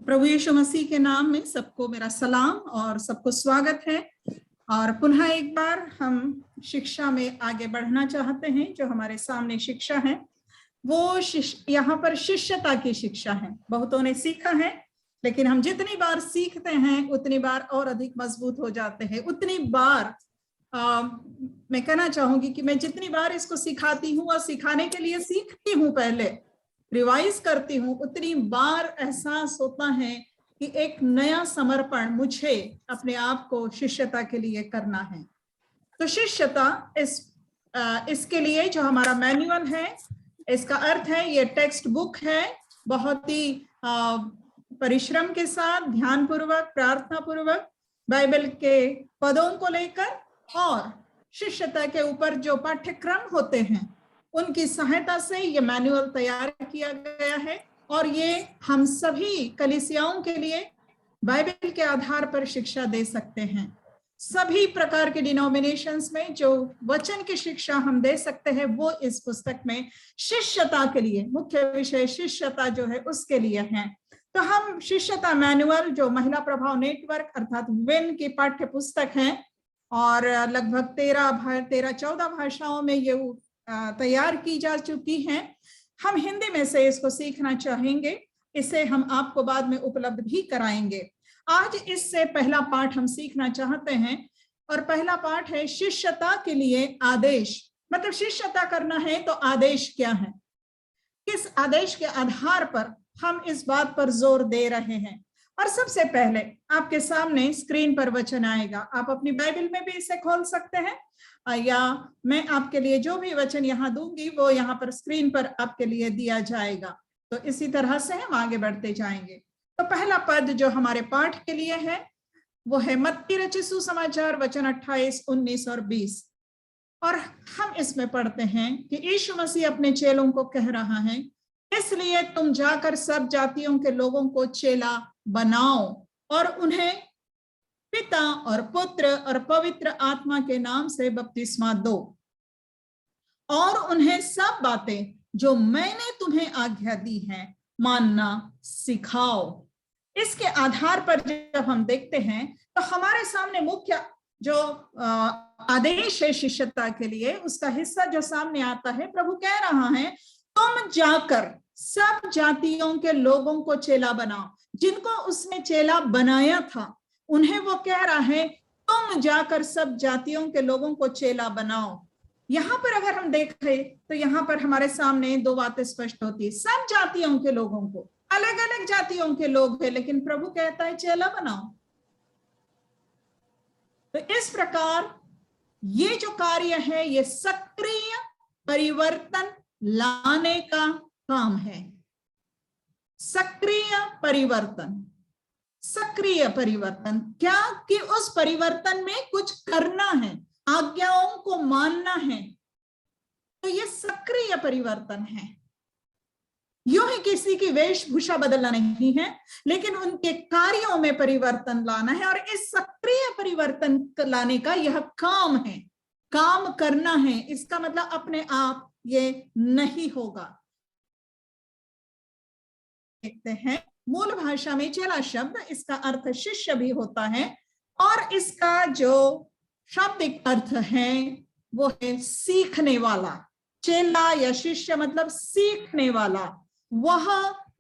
प्रभु यीशु मसीह के नाम में सबको मेरा सलाम और सबको स्वागत है। और पुनः एक बार हम शिक्षा में आगे बढ़ना चाहते हैं। जो हमारे सामने शिक्षा है वो यहाँ पर शिष्यता की शिक्षा है। बहुतों ने सीखा है, लेकिन हम जितनी बार सीखते हैं उतनी बार और अधिक मजबूत हो जाते हैं। उतनी बार मैं कहना चाहूंगी कि मैं जितनी बार इसको सिखाती हूँ और सिखाने के लिए सीखती हूँ, पहले रिवाइज करती हूँ, उतनी बार एहसास होता है कि एक नया समर्पण मुझे अपने आप को शिष्यता के लिए करना है। तो शिष्यता इसके लिए जो हमारा मैनुअल है, इसका अर्थ है ये टेक्स्ट बुक है। बहुत ही परिश्रम के साथ, ध्यान पूर्वक, प्रार्थना पूर्वक बाइबल के पदों को लेकर और शिष्यता के ऊपर जो पाठ्यक्रम होते हैं उनकी सहायता से ये मैनुअल तैयार किया गया है। और ये हम सभी कलीसियाओं के लिए बाइबल के आधार पर शिक्षा दे सकते हैं। सभी प्रकार के डिनोमिनेशंस में जो वचन की शिक्षा हम दे सकते हैं वो इस पुस्तक में शिष्यता के लिए, मुख्य विषय शिष्यता जो है उसके लिए है। तो हम शिष्यता मैनुअल जो महिला प्रभाव नेटवर्क अर्थात विन की पाठ्य पुस्तक है और लगभग 13-14 भाषाओं में ये तैयार की जा चुकी हैं। हम हिंदी में से इसको सीखना चाहेंगे, इसे हम आपको बाद में उपलब्ध भी कराएंगे। आज इससे पहला पाठ हम सीखना चाहते हैं और पहला पाठ है शिष्यता के लिए आदेश। मतलब शिष्यता करना है तो आदेश क्या है, किस आदेश के आधार पर हम इस बात पर जोर दे रहे हैं। और सबसे पहले आपके सामने स्क्रीन पर वचन आएगा। आप अपनी बाइबल में भी इसे खोल सकते हैं या मैं आपके लिए जो भी वचन यहाँ दूंगी वो यहाँ पर स्क्रीन पर आपके लिए दिया जाएगा। तो इसी तरह से हम आगे बढ़ते जाएंगे। तो पहला पद जो हमारे पाठ के लिए है वो है मत्ती रचित सुसमाचार वचन 28, 19 और 20। और हम इसमें पढ़ते हैं कि यीशु मसीह अपने चेलों को कह रहा है, इसलिए तुम जाकर सब जातियों के लोगों को चेला बनाओ और उन्हें पिता और पुत्र और पवित्र आत्मा के नाम से बपतिस्मा दो और उन्हें सब बातें जो मैंने तुम्हें आज्ञा दी हैं मानना सिखाओ। इसके आधार पर जब हम देखते हैं तो हमारे सामने मुख्य जो आदेश है शिष्यता के लिए, उसका हिस्सा जो सामने आता है, प्रभु कह रहा है तुम जाकर सब जातियों के लोगों को चेला बनाओ। जिनको उसने चेला बनाया था उन्हें वो कह रहा है तुम जाकर सब जातियों के लोगों को चेला बनाओ। यहाँ पर अगर हम देखें तो यहाँ पर हमारे सामने दो बातें स्पष्ट होती है। सब जातियों के लोगों को, अलग अलग जातियों के लोग हैं, लेकिन प्रभु कहता है चेला बनाओ। तो इस प्रकार ये जो कार्य है ये सक्रिय परिवर्तन लाने का काम है। सक्रिय परिवर्तन, सक्रिय परिवर्तन क्या कि उस परिवर्तन में कुछ करना है, आज्ञाओं को मानना है। तो ये सक्रिय परिवर्तन है। यूं ही किसी की वेशभूषा बदलना नहीं है, लेकिन उनके कार्यों में परिवर्तन लाना है। और इस सक्रिय परिवर्तन लाने का यह काम है, काम करना है। इसका मतलब अपने आप ये नहीं होगा। देखते हैं मूल भाषा में चेला शब्द, इसका अर्थ शिष्य भी होता है और इसका जो शाब्दिक अर्थ है वो है सीखने वाला। चेला या शिष्य मतलब सीखने वाला, वह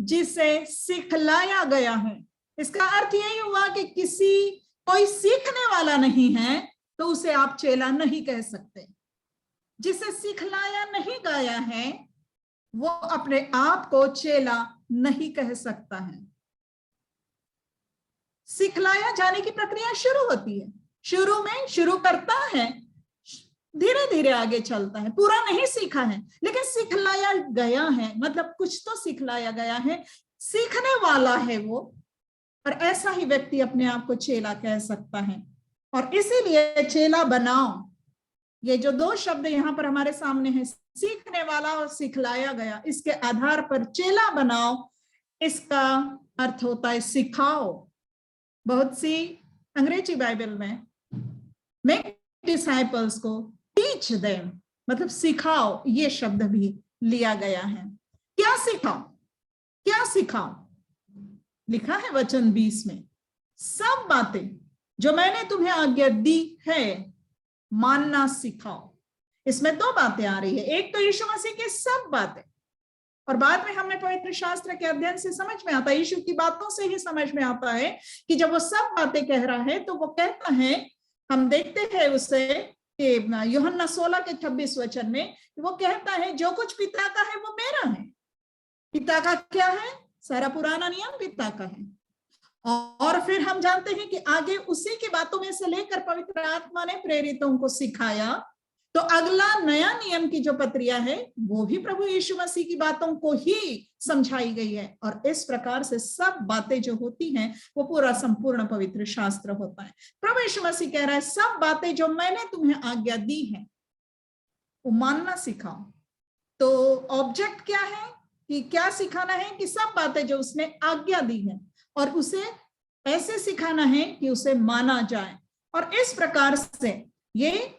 जिसे सिखलाया गया है। इसका अर्थ यही हुआ कि कोई सीखने वाला नहीं है तो उसे आप चेला नहीं कह सकते। जिसे सिखलाया नहीं गया है वो अपने आप को चेला नहीं कह सकता है। सिखलाया जाने की प्रक्रिया शुरू होती है, शुरू में शुरू करता है, धीरे धीरे आगे चलता है। पूरा नहीं सीखा है लेकिन सिखलाया गया है, मतलब कुछ तो सिखलाया गया है, सीखने वाला है वो। और ऐसा ही व्यक्ति अपने आप को चेला कह सकता है। और इसीलिए चेला बनाओ, ये जो दो शब्द यहाँ पर हमारे सामने है, सीखने वाला और सिखलाया गया, इसके आधार पर चेला बनाओ, इसका अर्थ होता है सिखाओ। बहुत सी अंग्रेजी बाइबल में मेक डिसाइपल्स को टीच देम, मतलब सिखाओ, ये शब्द भी लिया गया है। क्या सिखाओ, क्या सिखाओ? लिखा है वचन 20 में, सब बातें जो मैंने तुम्हें आज्ञा दी है मानना सिखाओ। इसमें दो बातें आ रही है, एक तो यीशु मसीह की सब बातें, और बाद में हमें पवित्र शास्त्र के अध्ययन से समझ में आता है, यीशु की बातों से ही समझ में आता है कि जब वो सब बातें कह रहा है तो वो कहता है, हम देखते हैं उसे यूहन्ना 16 के 26 वचन में, वो कहता है जो कुछ पिता का है वो मेरा है। पिता का क्या है? सारा पुराना नियम पिता का है। और फिर हम जानते हैं कि आगे उसी की बातों में से लेकर पवित्र आत्मा ने प्रेरितों को सिखाया, तो अगला नया नियम की जो पत्रिया है वो भी प्रभु यीशु मसीह की बातों को ही समझाई गई है। और इस प्रकार से सब बातें जो होती हैं वो पूरा संपूर्ण पवित्र शास्त्र होता है। प्रभु यीशु मसीह कह रहा है सब बातें जो मैंने तुम्हें आज्ञा दी है वो मानना सिखाओ। तो ऑब्जेक्ट क्या है कि क्या सिखाना है? कि सब बातें जो उसने आज्ञा दी है और उसे ऐसे सिखाना है कि उसे माना जाए। और इस प्रकार से ये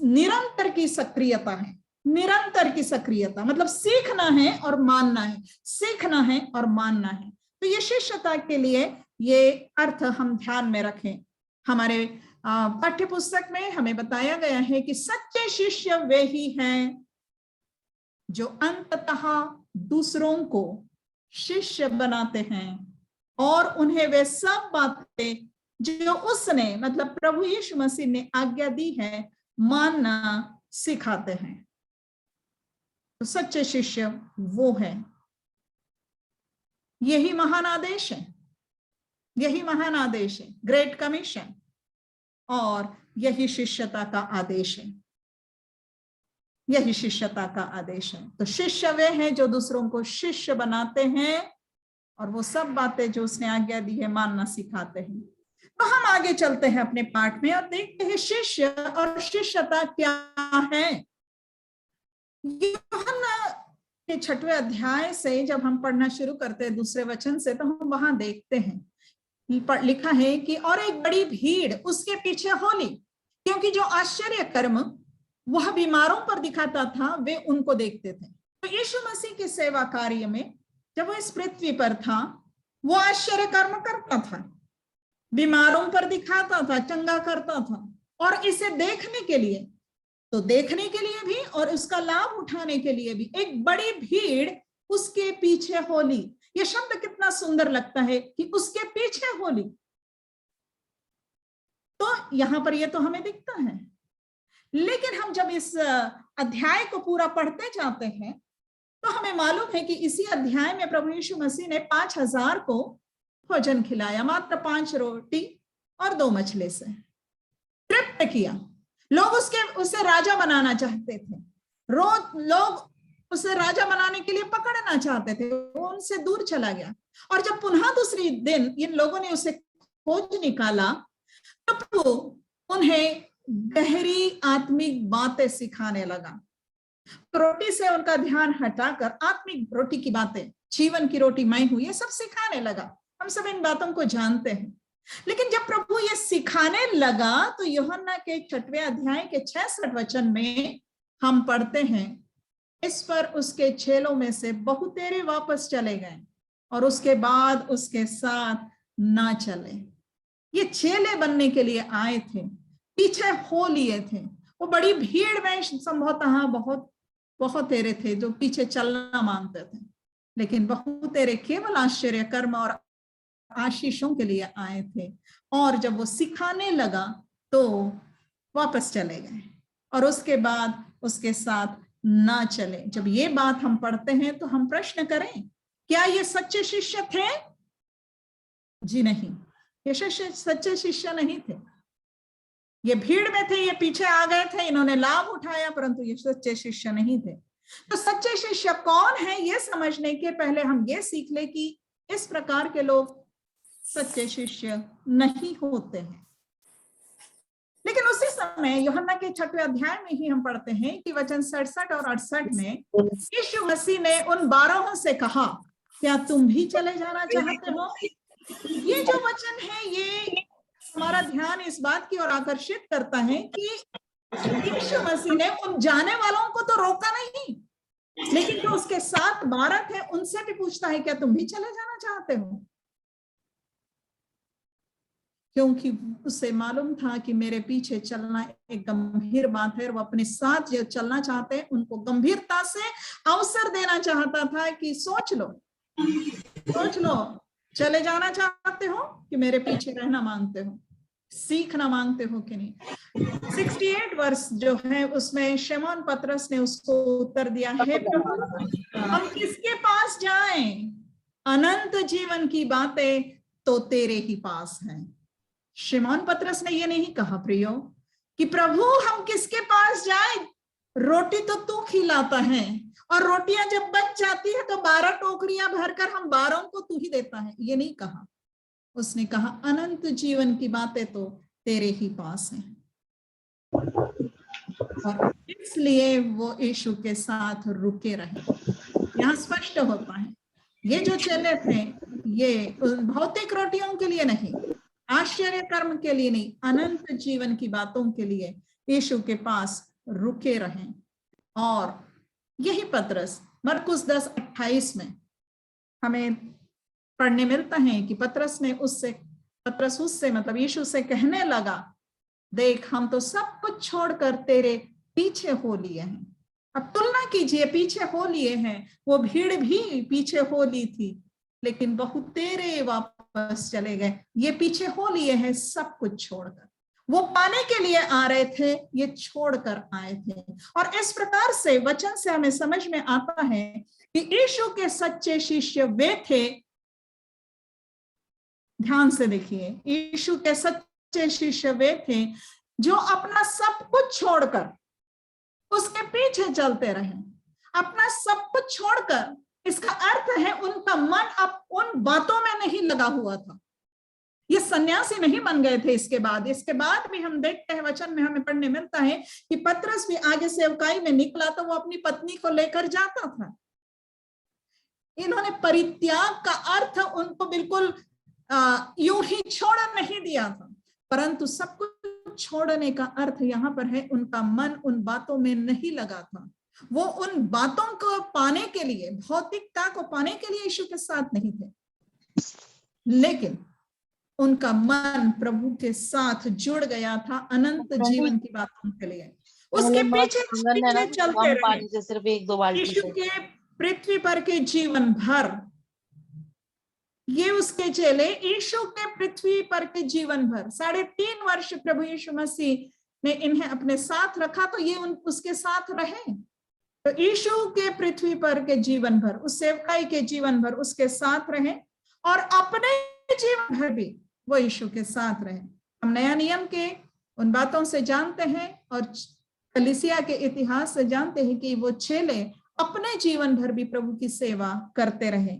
निरंतर की सक्रियता है। निरंतर की सक्रियता मतलब सीखना है और मानना है, सीखना है और मानना है। तो ये शिष्यता के लिए ये अर्थ हम ध्यान में रखें। हमारे पाठ्य पुस्तक में हमें बताया गया है कि सच्चे शिष्य वे ही हैं जो अंततः दूसरों को शिष्य बनाते हैं और उन्हें वे सब बातें जो उसने मतलब प्रभु यीशु मसीह ने आज्ञा दी है मानना सिखाते हैं। तो सच्चे शिष्य वो है। यही महान आदेश है, यही महान आदेश है, ग्रेट कमीशन, और यही शिष्यता का आदेश है, यही शिष्यता का आदेश है। तो शिष्य वे हैं जो दूसरों को शिष्य बनाते हैं और वो सब बातें जो उसने आज्ञा दी है मानना सिखाते हैं। तो हम आगे चलते हैं अपने पाठ में और देखते हैं शिष्य और शिष्यता क्या है। यूहन्ना के 6वें अध्याय से जब हम पढ़ना शुरू करते हैं दूसरे वचन से, तो हम वहां देखते हैं लिखा है कि और एक बड़ी भीड़ उसके पीछे हो ली, क्योंकि जो आश्चर्य कर्म वह बीमारों पर दिखाता था वे उनको देखते थे। तो यीशु मसीह के सेवा कार्य में जब वो इस पृथ्वी पर था वो आश्चर्य कर्म करता था, बीमारों पर दिखाता था, चंगा करता था। और इसे देखने के लिए, तो देखने के लिए भी और उसका लाभ उठाने के लिए भी एक बड़ी भीड़ उसके पीछे हो ली। यह शब्द कितना सुंदर लगता है कि उसके पीछे हो ली। तो यहां पर यह तो हमें दिखता है, लेकिन हम जब इस अध्याय को पूरा पढ़ते जाते हैं तो हमें मालूम है कि इसी अध्याय में प्रभु यीशु मसीह ने 5000 को भोजन खिलाया, मात्र 5 रोटी और 2 मछली से तृप्त किया। लोग उसे राजा बनाना चाहते थे, लोग उसे राजा बनाने के लिए पकड़ना चाहते थे, वो उनसे दूर चला गया। और जब पुनः दूसरी दिन इन लोगों ने उसे खोज निकाला तो वो उन्हें गहरी आत्मिक बातें सिखाने लगा। रोटी से उनका ध्यान हटाकर आत्मिक रोटी की बातें, जीवन की रोटी मैं हूं, ये सब सिखाने लगा। हम सब इन बातों को जानते हैं। लेकिन जब प्रभु ये सिखाने लगा तो यूहन्ना के 6वें अध्याय के 66 वचन में हम पढ़ते हैं, इस पर उसके चेलों में से बहुतेरे वापस चले गए और उसके बाद उसके साथ ना चले। ये चेले बनने के लिए आए थे, पीछे हो लिए थे। वो बड़ी भीड़ में संभवतः बहुत तेरे थे जो पीछे चलना मांगते थे, लेकिन बहुतेरे केवल आश्चर्य कर्म और आशीषों के लिए आए थे। और जब वो सिखाने लगा तो वापस चले गए और उसके बाद उसके साथ ना चले। जब ये बात हम पढ़ते हैं तो हम प्रश्न करें, क्या ये सच्चे शिष्य थे? जी नहीं, ये सच्चे शिष्य नहीं थे। ये भीड़ में थे, ये पीछे आ गए थे, इन्होंने लाभ उठाया, परंतु ये सच्चे शिष्य नहीं थे। तो सच्चे शिष्य कौन है ये समझने के पहले हम ये सीख ले कि इस प्रकार के लोग सच्चे शिष्य नहीं होते हैं। लेकिन उसी समय यूहन्ना के 6वें अध्याय में ही हम पढ़ते हैं कि वचन 67 और 68 में यीशु मसीह ने उन 12 से कहा, क्या तुम भी चले जाना चाहते हो? ये जो वचन है ये हमारा ध्यान इस बात की ओर आकर्षित करता है कि यीशु मसीह ने उन जाने वालों को तो रोका नहीं, लेकिन जो उसके साथ 12 थे उनसे भी पूछता है, क्या तुम भी चले जाना चाहते हो? क्योंकि उसे मालूम था कि मेरे पीछे चलना एक गंभीर बात है। वो अपने साथ जो चलना चाहते हैं उनको गंभीरता से अवसर देना चाहता था कि सोच लो, चले जाना चाहते हो कि मेरे पीछे रहना मांगते हो, सीखना मांगते हो कि नहीं। 68 वर्ष जो है उसमें शमौन पतरस ने उसको उत्तर दिया, हे प्रभु, हम किसके पास जाएं? अनंत जीवन की बातें तो तेरे ही पास हैं। शमौन पतरस ने ये नहीं कहा प्रियो कि प्रभु हम किसके पास जाएं, रोटी तो तू खिलाता है और रोटियां जब बच जाती है तो 12 टोकरियां भरकर हम 12 को तू ही देता है। ये नहीं कहा, उसने कहा अनंत जीवन की बातें तो तेरे ही पास हैं। और इसलिए वो यीशु के साथ रुके रहे। यहाँ स्पष्ट होता है ये जो चेले थे ये भौतिक रोटियों के लिए नहीं, आश्चर्य कर्म के लिए नहीं, अनंत जीवन की बातों के लिए यीशु के पास रुके रहे। और यही पतरस मरकुस 10:28 में हमें पढ़ने मिलता है कि पतरस उससे मतलब यीशु से कहने लगा, देख हम तो सब कुछ छोड़कर तेरे पीछे हो लिए हैं। अब तुलना कीजिए, पीछे हो लिए हैं, वो भीड़ भी पीछे हो ली थी लेकिन बहुत तेरे वापस चले गए। ये पीछे हो लिए हैं सब कुछ छोड़कर, वो पाने के लिए आ रहे थे, ये छोड़कर आए थे। और इस प्रकार से वचन से हमें समझ में आता है कि यीशु के सच्चे शिष्य वे थे। ध्यान से देखिए, यीशु के सच्चे शिष्य वे थे जो अपना सब कुछ छोड़कर उसके पीछे चलते रहे। अपना सब कुछ छोड़कर, इसका अर्थ है उनका मन अब उन बातों में नहीं लगा हुआ था। ये सन्यासी नहीं बन गए थे। इसके बाद भी हम देखते हैं वचन में हमें पढ़ने मिलता है कि पतरस भी आगे सेवकाई में निकला तो वो अपनी पत्नी को लेकर जाता था। इन्होंने परित्याग का अर्थ उनको बिल्कुल यूं ही छोड़ नहीं दिया था, परंतु सब कुछ छोड़ने का अर्थ यहाँ पर है उनका मन उन बातों में नहीं लगा था। वो उन बातों को पाने के लिए, भौतिकता को पाने के लिए यीशु के साथ नहीं थे, लेकिन उनका मन प्रभु के साथ जुड़ गया था अनंत जीवन की बातों के लिए। उसके पीछे चलते रहे। सिर्फ 1-2 बाल्टी यीशु के पृथ्वी पर के जीवन भर ये उसके चेले यीशु के पृथ्वी पर के जीवन भर 3.5 वर्ष प्रभु यीशु मसीह ने इन्हें अपने साथ रखा तो ये उसके साथ रहे। तो यीशु के पृथ्वी पर के जीवन भर, उस सेवकाई के जीवन भर उसके साथ रहे और अपने जीवन भर भी वो यीशु के साथ रहे। हम नया नियम के उन बातों से जानते हैं और कलीसिया के इतिहास से जानते हैं कि वो चेले अपने जीवन भर भी प्रभु की सेवा करते रहे,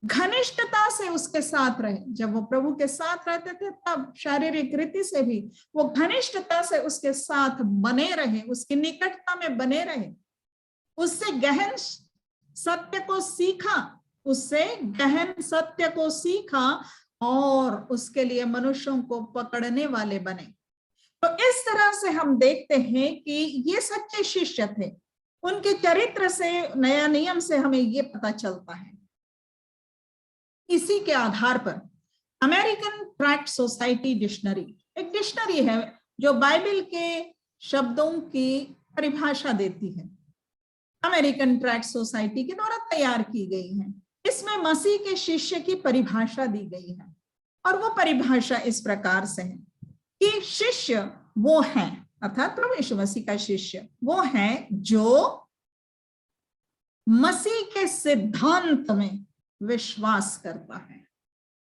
घनिष्ठता से उसके साथ रहे। जब वो प्रभु के साथ रहते थे तब शारीरिक रीति से भी वो घनिष्ठता से उसके साथ बने रहे, उसकी निकटता में बने रहे, उससे गहन सत्य को सीखा और उसके लिए मनुष्यों को पकड़ने वाले बने। तो इस तरह से हम देखते हैं कि ये सच्चे शिष्य थे। उनके चरित्र से, नया नियम से हमें ये पता चलता है। इसी के आधार पर अमेरिकन ट्रैक्ट सोसाइटी डिक्शनरी, एक डिक्शनरी है जो बाइबल के शब्दों की परिभाषा देती है, अमेरिकन ट्रैक्ट सोसाइटी के द्वारा तैयार की गई है। इसमें मसीह के शिष्य की परिभाषा दी गई है और वो परिभाषा इस प्रकार से है कि शिष्य वो है, अर्थात प्रभु यीशु मसीह का शिष्य वो है जो मसीह के सिद्धांत में विश्वास करता है।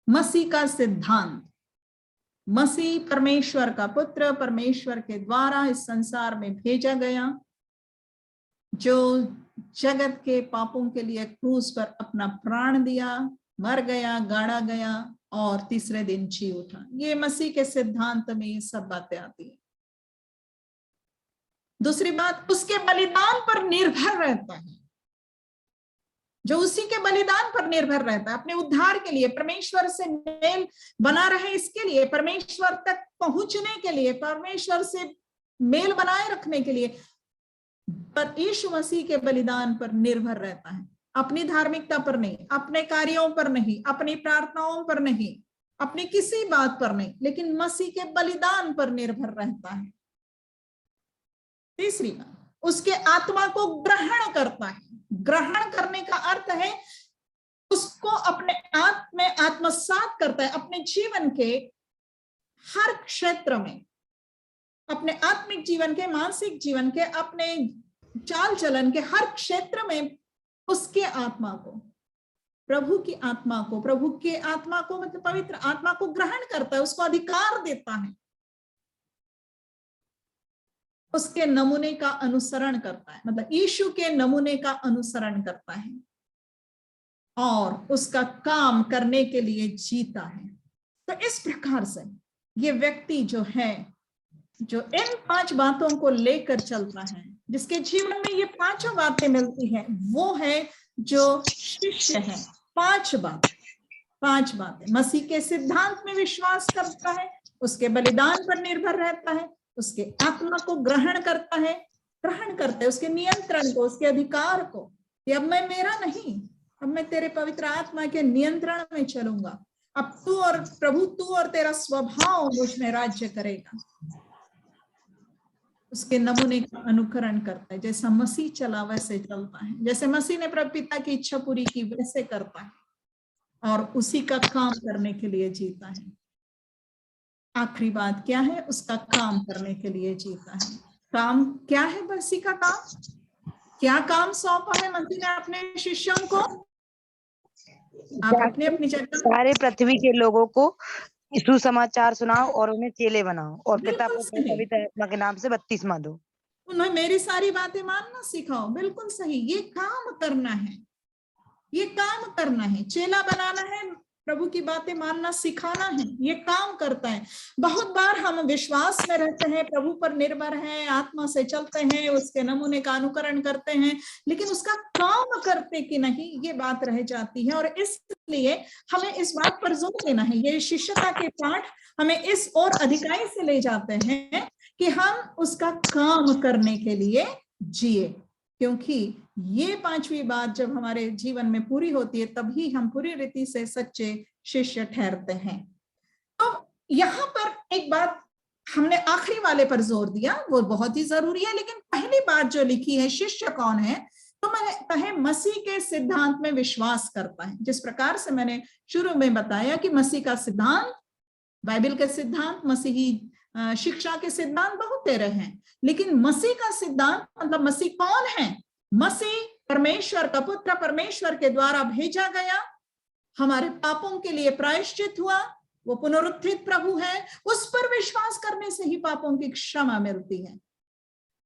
मसीह का सिद्धांत, मसीह परमेश्वर का पुत्र, परमेश्वर के द्वारा इस संसार में भेजा गया, जो जगत के पापों के लिए क्रूस पर अपना प्राण दिया, मर गया, गाड़ा गया और तीसरे दिन जी उठा। ये मसीह के सिद्धांत में ये सब बातें आती है। दूसरी बात, उसके बलिदान पर निर्भर रहता है, जो उसी के बलिदान पर निर्भर रहता है अपने उद्धार के लिए, परमेश्वर से मेल बना रहे इसके लिए, परमेश्वर तक पहुंचने के लिए, परमेश्वर से मेल बनाए रखने के लिए, पर यीशु मसीह के बलिदान पर निर्भर रहता है। अपनी धार्मिकता पर नहीं, अपने कार्यों पर नहीं, अपनी प्रार्थनाओं पर नहीं, अपनी किसी बात पर नहीं, लेकिन मसीह के बलिदान पर निर्भर रहता है। तीसरी बात, उसके आत्मा को ग्रहण करता है। ग्रहण करने का अर्थ है उसको अपने आप में आत्मसात करता है, अपने जीवन के हर क्षेत्र में, अपने आत्मिक जीवन के, मानसिक जीवन के, अपने चाल चलन के हर क्षेत्र में उसके आत्मा को, प्रभु की आत्मा को, प्रभु के आत्मा को मतलब पवित्र आत्मा को ग्रहण करता है, उसको अधिकार देता है, उसके नमूने का अनुसरण करता है, मतलब यीशु के नमूने का अनुसरण करता है और उसका काम करने के लिए जीता है। तो इस प्रकार से ये व्यक्ति जो है, जो इन 5 बातों को लेकर चलता है, जिसके जीवन में ये 5 बातें मिलती हैं, वो है जो शिष्य है। 5 बातें। मसीह के सिद्धांत में विश्वास करता है, उसके बलिदान पर निर्भर रहता है, उसके आत्मा को ग्रहण करता है, उसके नियंत्रण को, उसके अधिकार को, कि अब मैं मेरा नहीं, अब मैं तेरे पवित्र आत्मा के नियंत्रण में चलूंगा, अब तू और प्रभु, तू और तेरा स्वभाव मुझ में राज्य करेगा। उसके नमूने का अनुकरण करता है, जैसा मसीह चला वैसे चलता है, जैसे मसीह ने प्रभु पिता की इच्छा पूरी की वैसे करता है और उसी का काम करने के लिए जीता है। आखिरी बात क्या है? उसका काम करने के लिए जीता है। काम क्या है मसीह का काम? क्या काम सौंपा है मसीह ने अपने शिष्यों को? आप अपनी सारे पृथ्वी के लोगों को सुसमाचार सुनाओ और उन्हें चेले बनाओ और पिता पुत्र पवित्र आत्मा के नाम से बपतिस्मा दो। उन्हें मेरी सारी बातें मानना सिखाओ। बिल्कुल सही, ये काम करना है, ये काम करना है, चेला बनाना है, प्रभु की बातें मानना सिखाना है, ये काम करता है। बहुत बार हम विश्वास में रहते हैं, प्रभु पर निर्भर हैं, आत्मा से चलते हैं, उसके नमूने का अनुकरण करते हैं, लेकिन उसका काम करते कि नहीं, ये बात रह जाती है। और इसलिए हमें इस बात पर जोर देना है। ये शिष्यता के पाठ हमें इस और अधिकाई से ले जाते हैं कि हम उसका काम करने के लिए जिए, क्योंकि ये 5वीं बात जब हमारे जीवन में पूरी होती है, तभी हम पूरी रीति से सच्चे शिष्य ठहरते हैं। तो यहाँ पर एक बात हमने आखिरी वाले पर जोर दिया, वो बहुत ही जरूरी है, लेकिन पहली बात जो लिखी है, शिष्य कौन है, तो मैंने कहे मसीह के सिद्धांत में विश्वास करता है। जिस प्रकार से मैंने शुरू में बताया कि मसीह का सिद्धांत, बाइबल के सिद्धांत, मसीही शिक्षा के सिद्धांत बहुत तेरे हैं, लेकिन मसीह का सिद्धांत मतलब मसीह कौन है? मसीह परमेश्वर का पुत्र, परमेश्वर के द्वारा भेजा गया, हमारे पापों के लिए प्रायश्चित हुआ, वो पुनरुत्थित प्रभु है, उस पर विश्वास करने से ही पापों की क्षमा मिलती है।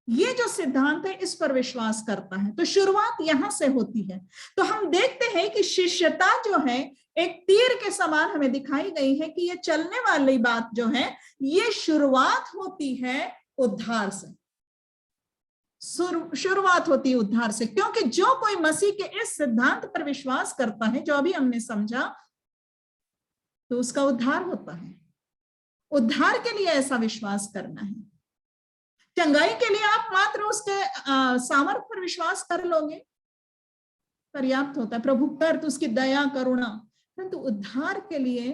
ये जो सिद्धांत है, इस पर विश्वास करता है। तो शुरुआत यहां से होती है। तो हम देखते हैं कि शिष्यता जो है एक तीर के समान हमें दिखाई गई है कि ये चलने वाली बात जो है, ये शुरुआत होती है उद्धार से। शुरुआत होती है उद्धार से, क्योंकि जो कोई मसीह के इस सिद्धांत पर विश्वास करता है, जो अभी हमने समझा, तो उसका उद्धार होता है। उद्धार के लिए ऐसा विश्वास करना है। चंगाई के लिए आप मात्र उसके सामर्थ्य पर विश्वास कर लोगे, पर्याप्त होता है। प्रभु कर तो उसकी दया करुणा, परंतु उद्धार के लिए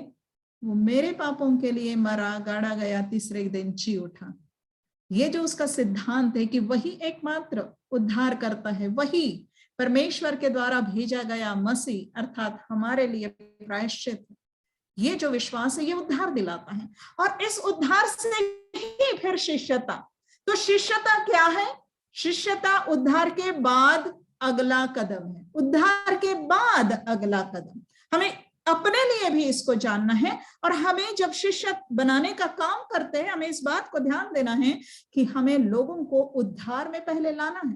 वो मेरे पापों के लिए मरा, गाड़ा गया, तीसरे दिन जी उठा। ये जो उसका सिद्धांत है कि वही एकमात्र उद्धार करता है, वही परमेश्वर के द्वारा भेजा गया मसीह अर्थात हमारे लिए प्रायश्चित, ये जो विश्वास है, ये उद्धार दिलाता है। और इस उद्धार से ही फिर शिष्यता। तो शिष्यता क्या है? शिष्यता उद्धार के बाद अगला कदम है। उद्धार के बाद अगला कदम, हमें अपने लिए भी इसको जानना है। और हमें जब शिष्य बनाने का काम करते हैं, हमें इस बात को ध्यान देना है कि हमें लोगों को उद्धार में पहले लाना है।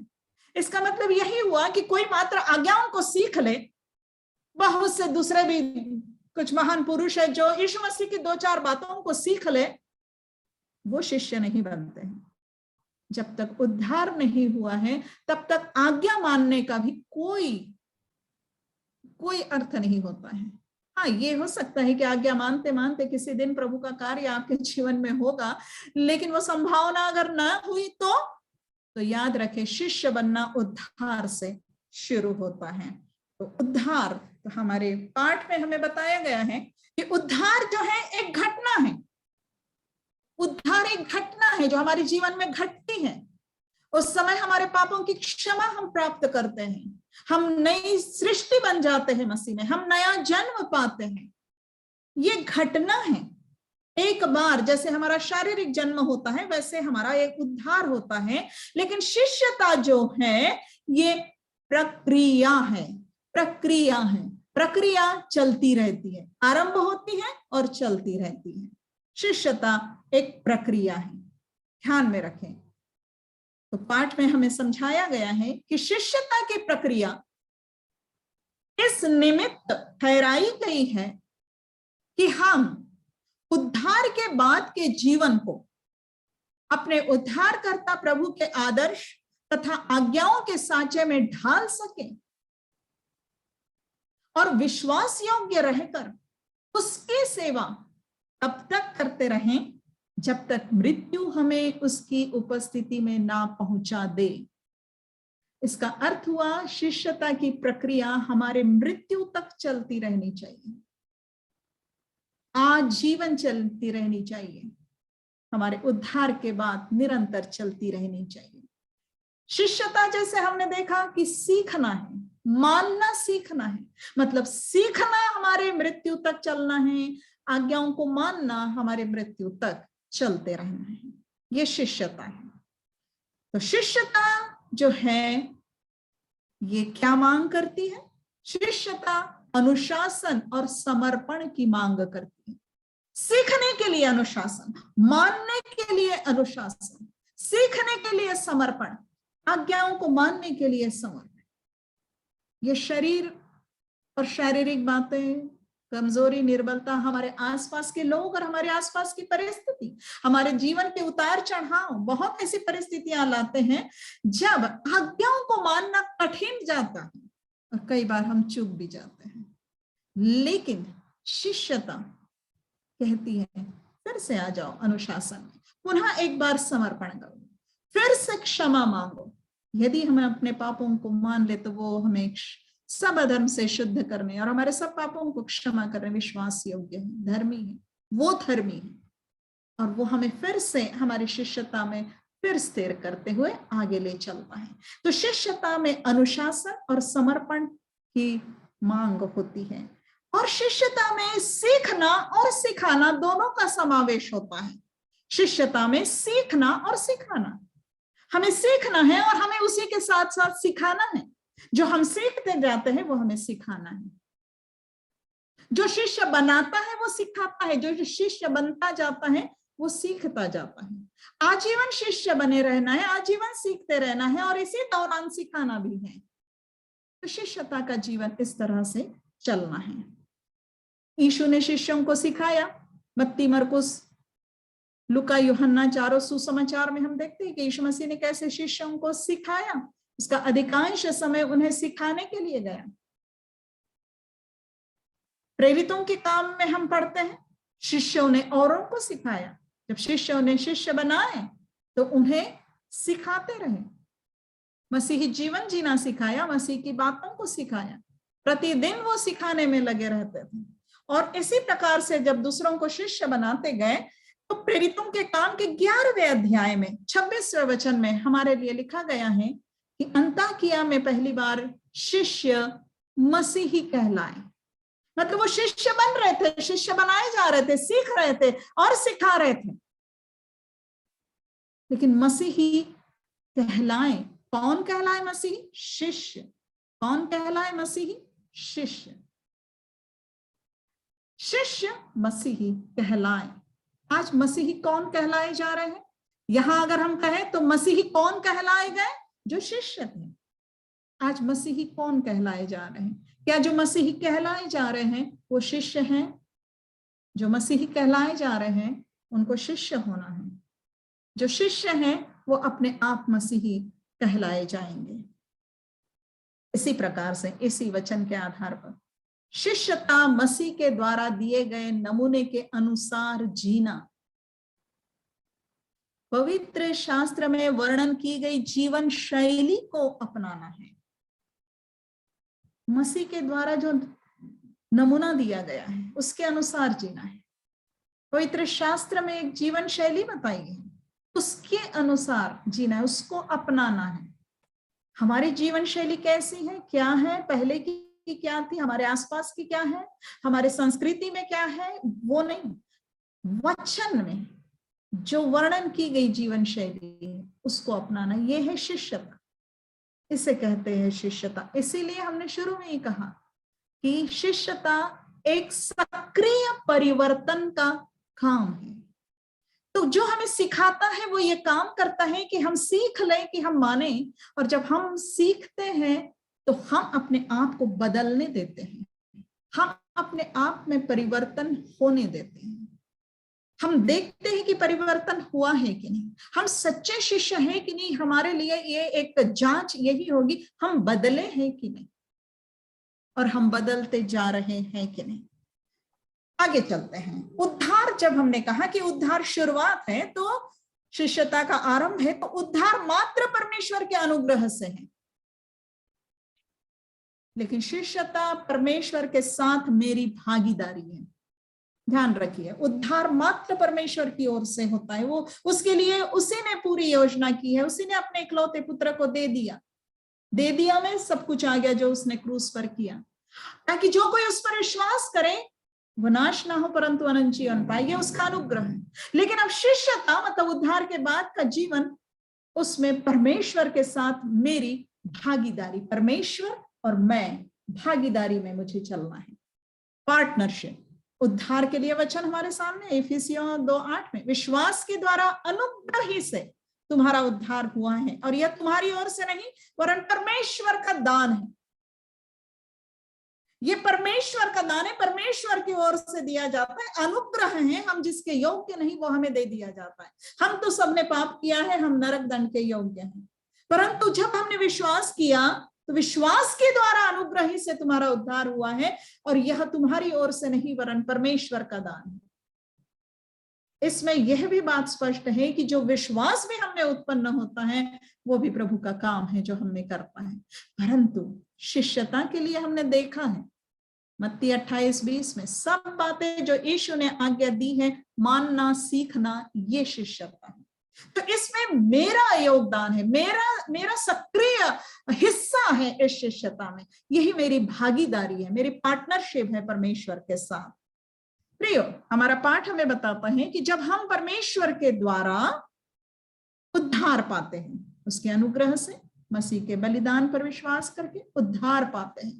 इसका मतलब यही हुआ कि कोई मात्र आज्ञाओं को सीख ले, बहुत से दूसरे भी कुछ महान पुरुष है जो यीशु मसीह की 2-4 बातों को सीख ले, वो शिष्य नहीं बनते हैं। जब तक उद्धार नहीं हुआ है, तब तक आज्ञा मानने का भी कोई अर्थ नहीं होता है। हाँ, ये हो सकता है कि आज्ञा मानते मानते किसी दिन प्रभु का कार्य आपके जीवन में होगा, लेकिन वो संभावना अगर ना हुई तो याद रखें, शिष्य बनना उद्धार से शुरू होता है। तो उद्धार, तो हमारे पाठ में हमें बताया गया है कि उद्धार जो है एक घटना है, उद्धार एक घटना है जो हमारे जीवन में घटती है। उस समय हमारे पापों की क्षमा हम प्राप्त करते हैं, हम नई सृष्टि बन जाते हैं मसीह में, हम नया जन्म पाते हैं। ये घटना है। एक बार जैसे हमारा शारीरिक जन्म होता है वैसे हमारा एक उद्धार होता है। लेकिन शिष्यता जो है ये प्रक्रिया है, प्रक्रिया है, प्रक्रिया चलती रहती है, आरंभ होती है और चलती रहती है। शिष्यता एक प्रक्रिया है, ध्यान में रखें। तो पाठ में हमें समझाया गया है कि शिष्यता की प्रक्रिया इस निमित्त ठहराई गई है कि हम उद्धार के बाद के जीवन को अपने उद्धारकर्ता प्रभु के आदर्श तथा आज्ञाओं के सांचे में ढाल सके और विश्वास योग्य रहकर उसकी सेवा तब तक करते रहें जब तक मृत्यु हमें उसकी उपस्थिति में ना पहुंचा दे। इसका अर्थ हुआ शिष्यता की प्रक्रिया हमारे मृत्यु तक चलती रहनी चाहिए, आजीवन चलती रहनी चाहिए, हमारे उद्धार के बाद निरंतर चलती रहनी चाहिए। शिष्यता जैसे हमने देखा कि सीखना है, मानना सीखना है, मतलब सीखना हमारे मृत्यु तक चलना है, आज्ञाओं को मानना हमारे मृत्यु तक चलते रहना है, ये शिष्यता है। तो शिष्यता जो है ये क्या मांग करती है? शिष्यता अनुशासन और समर्पण की मांग करती है। सीखने के लिए अनुशासन, मानने के लिए अनुशासन, सीखने के लिए समर्पण, आज्ञाओं को मानने के लिए समर्पण। ये शरीर और शारीरिक बातें, कमजोरी, निर्बलता, हमारे आसपास के लोग और हमारे आसपास की परिस्थिति, हमारे जीवन के उतार चढ़ाव, बहुत ऐसी परिस्थितियां लाते हैं जब आज्ञाओं को मानना कठिन जाता है और कई बार हम चूक भी जाते हैं। लेकिन शिष्यता कहती है फिर से आ जाओ अनुशासन में, पुनः एक बार समर्पण करो, फिर से क्षमा मांगो। यदि हमें अपने पापों को मान ले तो वो हमें सब अधर्म से शुद्ध करने और हमारे सब पापों को क्षमा करने विश्वास योग्य है, धर्मी है, वो धर्मी है और वो हमें फिर से हमारी शिष्यता में फिर स्थिर करते हुए आगे ले चलता है। तो शिष्यता में अनुशासन और समर्पण की मांग होती है और शिष्यता में सीखना और सिखाना दोनों का समावेश होता है। शिष्यता में सीखना और सिखाना, हमें सीखना है और हमें उसी के साथ साथ सिखाना है। जो हम सीखते जाते हैं वो हमें सिखाना है। जो शिष्य बनाता है वो सिखाता है, जो शिष्य बनता जाता है वो सीखता जाता है। आजीवन शिष्य बने रहना है, आजीवन सीखते रहना है और इसी दौरान सिखाना भी है। तो शिष्यता का जीवन इस तरह से चलना है। यीशु ने शिष्यों को सिखाया। मत्ती, मरकुस, लुका, यूहन्ना चारों सुसमाचार में हम देखते हैं कि यीशु मसीह ने कैसे शिष्यों को सिखाया। उसका अधिकांश समय उन्हें सिखाने के लिए गया। प्रेरितों के काम में हम पढ़ते हैं शिष्यों ने औरों को सिखाया। जब शिष्यों ने शिष्य बनाए तो उन्हें सिखाते रहे, मसीही जीवन जीना सिखाया, मसीह की बातों को सिखाया। प्रतिदिन वो सिखाने में लगे रहते थे और इसी प्रकार से जब दूसरों को शिष्य बनाते गए तो प्रेरितों के काम के 11वें अध्याय में 26वें वचन में हमारे लिए लिखा गया है कि अंताकिया में पहली बार शिष्य मसीही कहलाए। मतलब वो शिष्य बन रहे थे, शिष्य बनाए जा रहे थे, सीख रहे थे और सिखा रहे थे। लेकिन मसीही कहलाए, कौन कहलाए मसीही? शिष्य। कौन कहलाए मसीही? शिष्य। शिष्य मसीही कहलाए। आज मसीही कौन कहलाए जा रहे हैं? यहां अगर हम कहें तो मसीही कौन कहलाए गए? जो शिष्य थे। आज मसीही कौन कहलाए जा रहे हैं? क्या जो मसीही कहलाए जा रहे हैं वो शिष्य हैं? जो मसीही कहलाए जा रहे हैं उनको शिष्य होना है। जो शिष्य हैं वो अपने आप मसीही कहलाए जाएंगे। इसी प्रकार से इसी वचन के आधार पर शिष्यता मसीह के द्वारा दिए गए नमूने के अनुसार जीना, पवित्र शास्त्र में वर्णन की गई जीवन शैली को अपनाना है। मसीह के द्वारा जो नमूना दिया गया है, उसके अनुसार जीना है। पवित्र शास्त्र में एक जीवन शैली बताई है, उसके अनुसार जीना है, उसको अपनाना है। हमारी जीवन शैली कैसी है, क्या है, पहले की क्या थी, हमारे आसपास की क्या है, हमारे संस्कृति में क्या है, वो नहीं, वचन में जो वर्णन की गई जीवन शैली है उसको अपनाना, ये है शिष्यता। इसे कहते हैं शिष्यता। इसीलिए हमने शुरू में ही कहा कि शिष्यता एक सक्रिय परिवर्तन का काम है। तो जो हमें सिखाता है वो ये काम करता है कि हम सीख लें, कि हम माने, और जब हम सीखते हैं तो हम अपने आप को बदलने देते हैं, हम अपने आप में परिवर्तन होने देते हैं। हम देखते हैं कि परिवर्तन हुआ है कि नहीं, हम सच्चे शिष्य हैं कि नहीं। हमारे लिए ये एक जांच यही होगी, हम बदले हैं कि नहीं, और हम बदलते जा रहे हैं कि नहीं। आगे चलते हैं। उद्धार, जब हमने कहा कि उद्धार शुरुआत है, तो शिष्यता का आरंभ है, तो उद्धार मात्र परमेश्वर के अनुग्रह से है। लेकिन शिष्यता परमेश्वर के साथ मेरी भागीदारी है। ध्यान रखिए, उद्धार मात्र परमेश्वर की ओर से होता है। वो उसके लिए उसी ने पूरी योजना की है, उसी ने अपने इकलौते पुत्र को दे दिया में सब कुछ आ गया जो उसने क्रूस पर किया, ताकि जो कोई उस पर विश्वास करे वो नाश ना हो परंतु अनंत जीवन पाए। ये उसका अनुग्रह है। लेकिन अब शिष्यता मतलब उद्धार के बाद का जीवन, उसमें परमेश्वर के साथ मेरी भागीदारी, परमेश्वर और मैं भागीदारी में मुझे चलना है। पार्टनरशिप। उद्धार के लिए वचन हमारे सामने इफिसियों 2:8 में, विश्वास के द्वारा अनुग्रह ही से तुम्हारा उद्धार हुआ है, और यह तुम्हारी ओर से नहीं वरन परमेश्वर का दान है। ये परमेश्वर का दान है, परमेश्वर की ओर से दिया जाता है, अनुग्रह है। हम जिसके योग्य नहीं वो हमें दे दिया जाता है। हम तो सबने पाप किया है, हम नरक दंड के योग्य हैं, परंतु जब हमने विश्वास किया तो विश्वास के द्वारा अनुग्रह ही से तुम्हारा उद्धार हुआ है, और यह तुम्हारी ओर से नहीं वरन परमेश्वर का दान है। इसमें यह भी बात स्पष्ट है कि जो विश्वास भी हमें उत्पन्न होता है वो भी प्रभु का काम है जो हमें करता है। परंतु शिष्यता के लिए हमने देखा है मत्ती 28:20 में, सब बातें जो यीशु ने आज्ञा दी है मानना सीखना, ये शिष्यता है। तो इसमें मेरा योगदान है, मेरा सक्रिय हिस्सा है इस शिष्यता में। यही मेरी भागीदारी है, मेरी पार्टनरशिप है परमेश्वर के साथ। प्रियो, हमारा पाठ हमें बताता है कि जब हम परमेश्वर के द्वारा उद्धार पाते हैं, उसके अनुग्रह से मसीह के बलिदान पर विश्वास करके उद्धार पाते हैं,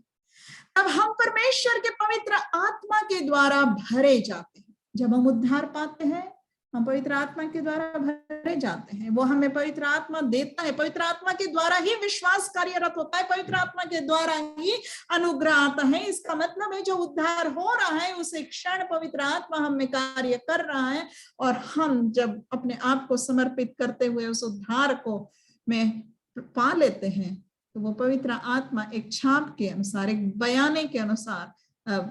तब हम परमेश्वर के पवित्र आत्मा के द्वारा भरे जाते हैं। जब हम उद्धार पाते हैं, हम पवित्र आत्मा के द्वारा भरे जाते हैं। वो हमें पवित्र आत्मा देता है, पवित्र आत्मा के द्वारा ही विश्वास कार्यरत होता है, पवित्र आत्मा के द्वारा ही अनुग्रह आता है। इसका मतलब है जो उद्धार हो रहा है उसे क्षण पवित्र आत्मा हम में कार्य कर रहा है, और हम जब अपने आप को समर्पित करते हुए उस उद्धार को में पा लेते हैं तो वो पवित्र आत्मा एक छाप के अनुसार, एक बयाने के अनुसार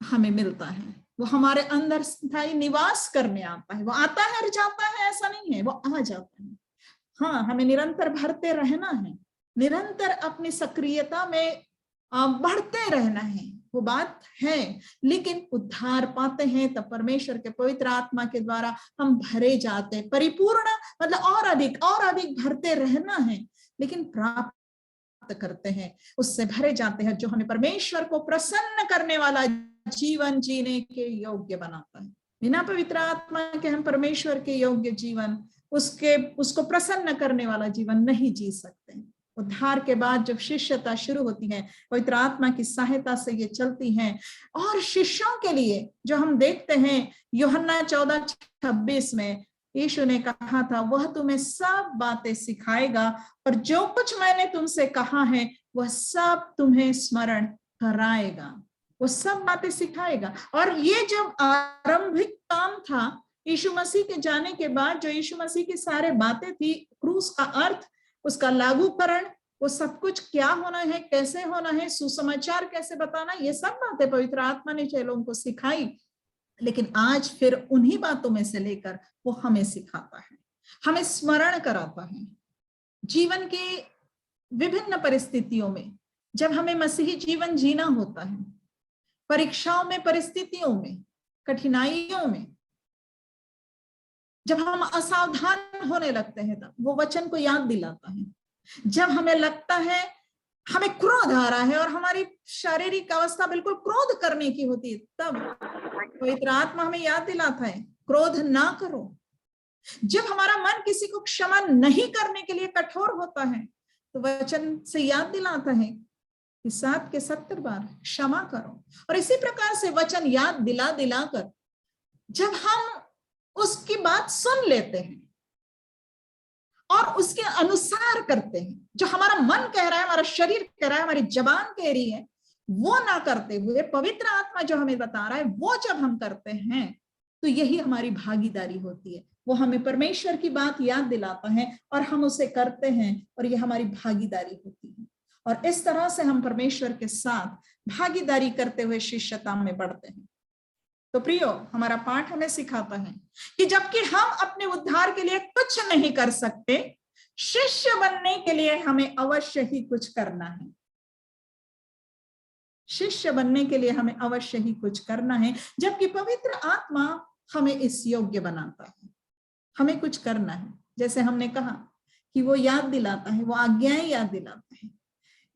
हमें मिलता है। वो हमारे अंदर स्थायी निवास करने आता है। वो आता है और जाता है, ऐसा नहीं है, वो आ जाता है। हाँ, हमें निरंतर भरते रहना है, निरंतर अपनी सक्रियता में बढ़ते रहना है, वो बात है। लेकिन उद्धार पाते हैं तब परमेश्वर के पवित्र आत्मा के द्वारा हम भरे जाते हैं, परिपूर्ण मतलब और अधिक भरते रहना है, लेकिन प्राप्त करते हैं, उससे भरे जाते हैं जो हमें परमेश्वर को प्रसन्न करने वाला जीवन जीने के योग्य बनाता है। बिना पवित्र आत्मा के हम परमेश्वर के योग्य जीवन, उसको प्रसन्न करने वाला जीवन नहीं जी सकते। उद्धार के बाद जब शिष्यता शुरू होती है, पवित्र आत्मा की सहायता से ये चलती है। और शिष्यों के लिए जो हम देखते हैं यूहन्ना 14:26 में यीशु ने कहा था, वह तुम्हें सब बातें सिखाएगा और जो कुछ मैंने तुमसे कहा है वह सब तुम्हें स्मरण कराएगा। वो सब बातें सिखाएगा। और ये जब आरंभिक काम था यीशु मसीह के जाने के बाद, जो यीशु मसीह की सारे बातें थी, क्रूस का अर्थ, उसका लागूकरण, वो सब कुछ क्या होना है, कैसे होना है, सुसमाचार कैसे बताना, ये सब बातें पवित्र आत्मा ने चेलों को सिखाई। लेकिन आज फिर उन्हीं बातों में से लेकर वो हमें सिखाता है, हमें स्मरण कराता है। जीवन के विभिन्न परिस्थितियों में जब हमें मसीही जीवन जीना होता है, परीक्षाओं में, परिस्थितियों में, कठिनाइयों में जब हम असावधान होने लगते हैं तब वो वचन को याद दिलाता है। जब हमें लगता है हमें क्रोध आ रहा है और हमारी शारीरिक अवस्था बिल्कुल क्रोध करने की होती है, तब पवित्र आत्मा हमें याद दिलाता है क्रोध ना करो। जब हमारा मन किसी को क्षमा नहीं करने के लिए कठोर होता है तो वचन से याद दिलाता है कि 7 के 70 बार क्षमा करो। और इसी प्रकार से वचन याद दिला दिलाकर जब हम उसकी बात सुन लेते हैं और उसके अनुसार करते हैं, जो हमारा मन कह रहा है, हमारा शरीर कह रहा है, हमारी जबान कह रही है, वो ना करते हुए पवित्र आत्मा जो हमें बता रहा है वो जब हम करते हैं तो यही हमारी भागीदारी होती है। वो हमें परमेश्वर की बात याद दिलाता है और हम उसे करते हैं और ये हमारी भागीदारी होती है। और इस तरह से हम परमेश्वर के साथ भागीदारी करते हुए शिष्यता में बढ़ते हैं। तो प्रियो, हमारा पाठ हमें सिखाता है कि जबकि हम अपने उद्धार के लिए कुछ नहीं कर सकते, शिष्य बनने के लिए हमें अवश्य ही कुछ करना है। शिष्य बनने के लिए हमें अवश्य ही कुछ करना है, जबकि पवित्र आत्मा हमें इस योग्य बनाता है। हमें कुछ करना है, जैसे हमने कहा कि वो याद दिलाता है, वो आज्ञाएं याद दिलाता है,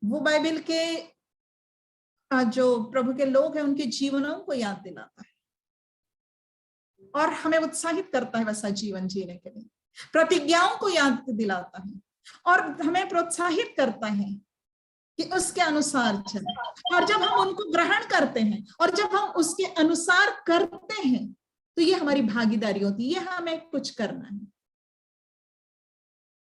वो बाइबल के जो प्रभु के लोग हैं उनके जीवनों को याद दिलाता है और हमें उत्साहित करता है वैसा जीवन जीने के लिए। प्रतिज्ञाओं को याद दिलाता है और हमें प्रोत्साहित करता है कि उसके अनुसार चले। और जब हम उनको ग्रहण करते हैं और जब हम उसके अनुसार करते हैं तो ये हमारी भागीदारी होती है, ये हमें कुछ करना है।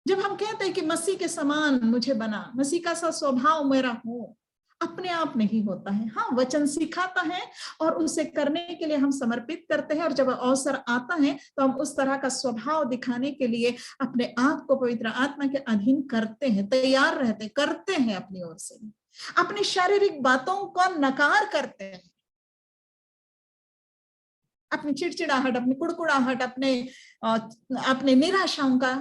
जब हम कहते हैं कि मसीह के समान मुझे बना, मसीह का सा स्वभाव मेरा हो, अपने आप नहीं होता है। हाँ, वचन सिखाता है और उसे करने के लिए हम समर्पित करते हैं और जब अवसर आता है तो हम उस तरह का स्वभाव दिखाने के लिए अपने आप को पवित्र आत्मा के अधीन करते हैं, तैयार रहते, करते हैं अपनी ओर से। अपनी शारीरिक बातों को नकार करते हैं, अपनी चिड़चिड़ाहट, अपनी कुड़कुड़ाहट, अपने निराशाओं का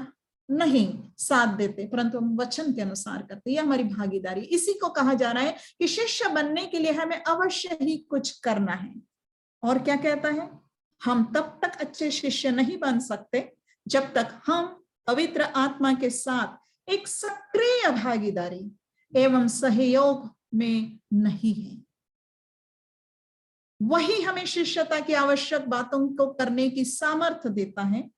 नहीं साथ देते, परंतु हम वचन के अनुसार करते। ये हमारी भागीदारी। इसी को कहा जा रहा है कि शिष्य बनने के लिए हमें अवश्य ही कुछ करना है। और क्या कहता है? हम तब तक अच्छे शिष्य नहीं बन सकते जब तक हम पवित्र आत्मा के साथ एक सक्रिय भागीदारी एवं सहयोग में नहीं है। वही हमें शिष्यता की आवश्यक बातों को करने की सामर्थ्य देता है।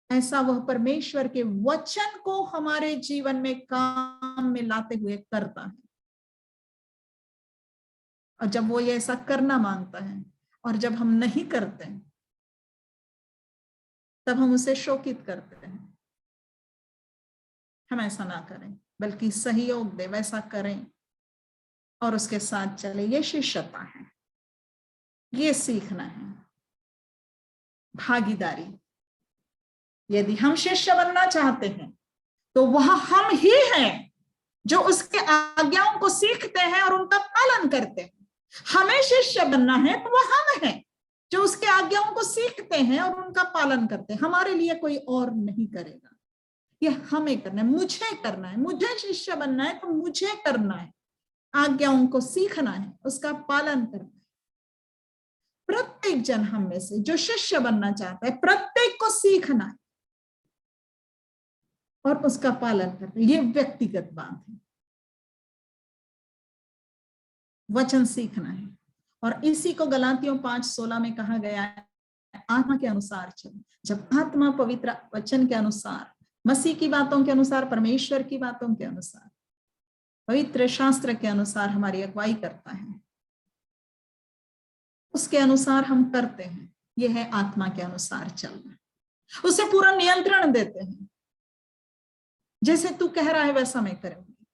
ऐसा वह परमेश्वर के वचन को हमारे जीवन में काम में लाते हुए करता है। और जब वो ये ऐसा करना मांगता है और जब हम नहीं करते तब हम उसे शोकित करते हैं। हम ऐसा ना करें, बल्कि सहयोग दे, वैसा करें और उसके साथ चले। ये शिष्यता है, ये सीखना है, भागीदारी। यदि हम शिष्य बनना चाहते हैं तो वह हम ही हैं जो उसके आज्ञाओं को सीखते हैं और उनका पालन करते हैं। हमें शिष्य बनना है तो वह हम हैं जो उसके आज्ञाओं को सीखते हैं और उनका पालन करते हैं। हमारे लिए कोई और नहीं करेगा, यह हमें करना है, मुझे करना है। मुझे शिष्य बनना है तो मुझे करना है, आज्ञाओं को सीखना है, उसका पालन करना है। प्रत्येक जन हम में से जो शिष्य बनना चाहता है, प्रत्येक को सीखना है और उसका पालन करना है। ये व्यक्तिगत बात है, वचन सीखना है। और इसी को गलातियों 5:16 में कहा गया है, आत्मा के अनुसार चलो। जब आत्मा पवित्र वचन के अनुसार, मसीह की बातों के अनुसार, परमेश्वर की बातों के अनुसार, पवित्र शास्त्र के अनुसार हमारी अगुवाई करता है, उसके अनुसार हम करते हैं। यह है आत्मा के अनुसार चलना। उसे पूरा नियंत्रण देते हैं, जैसे तू कह रहा है वैसा मैं करूंगी।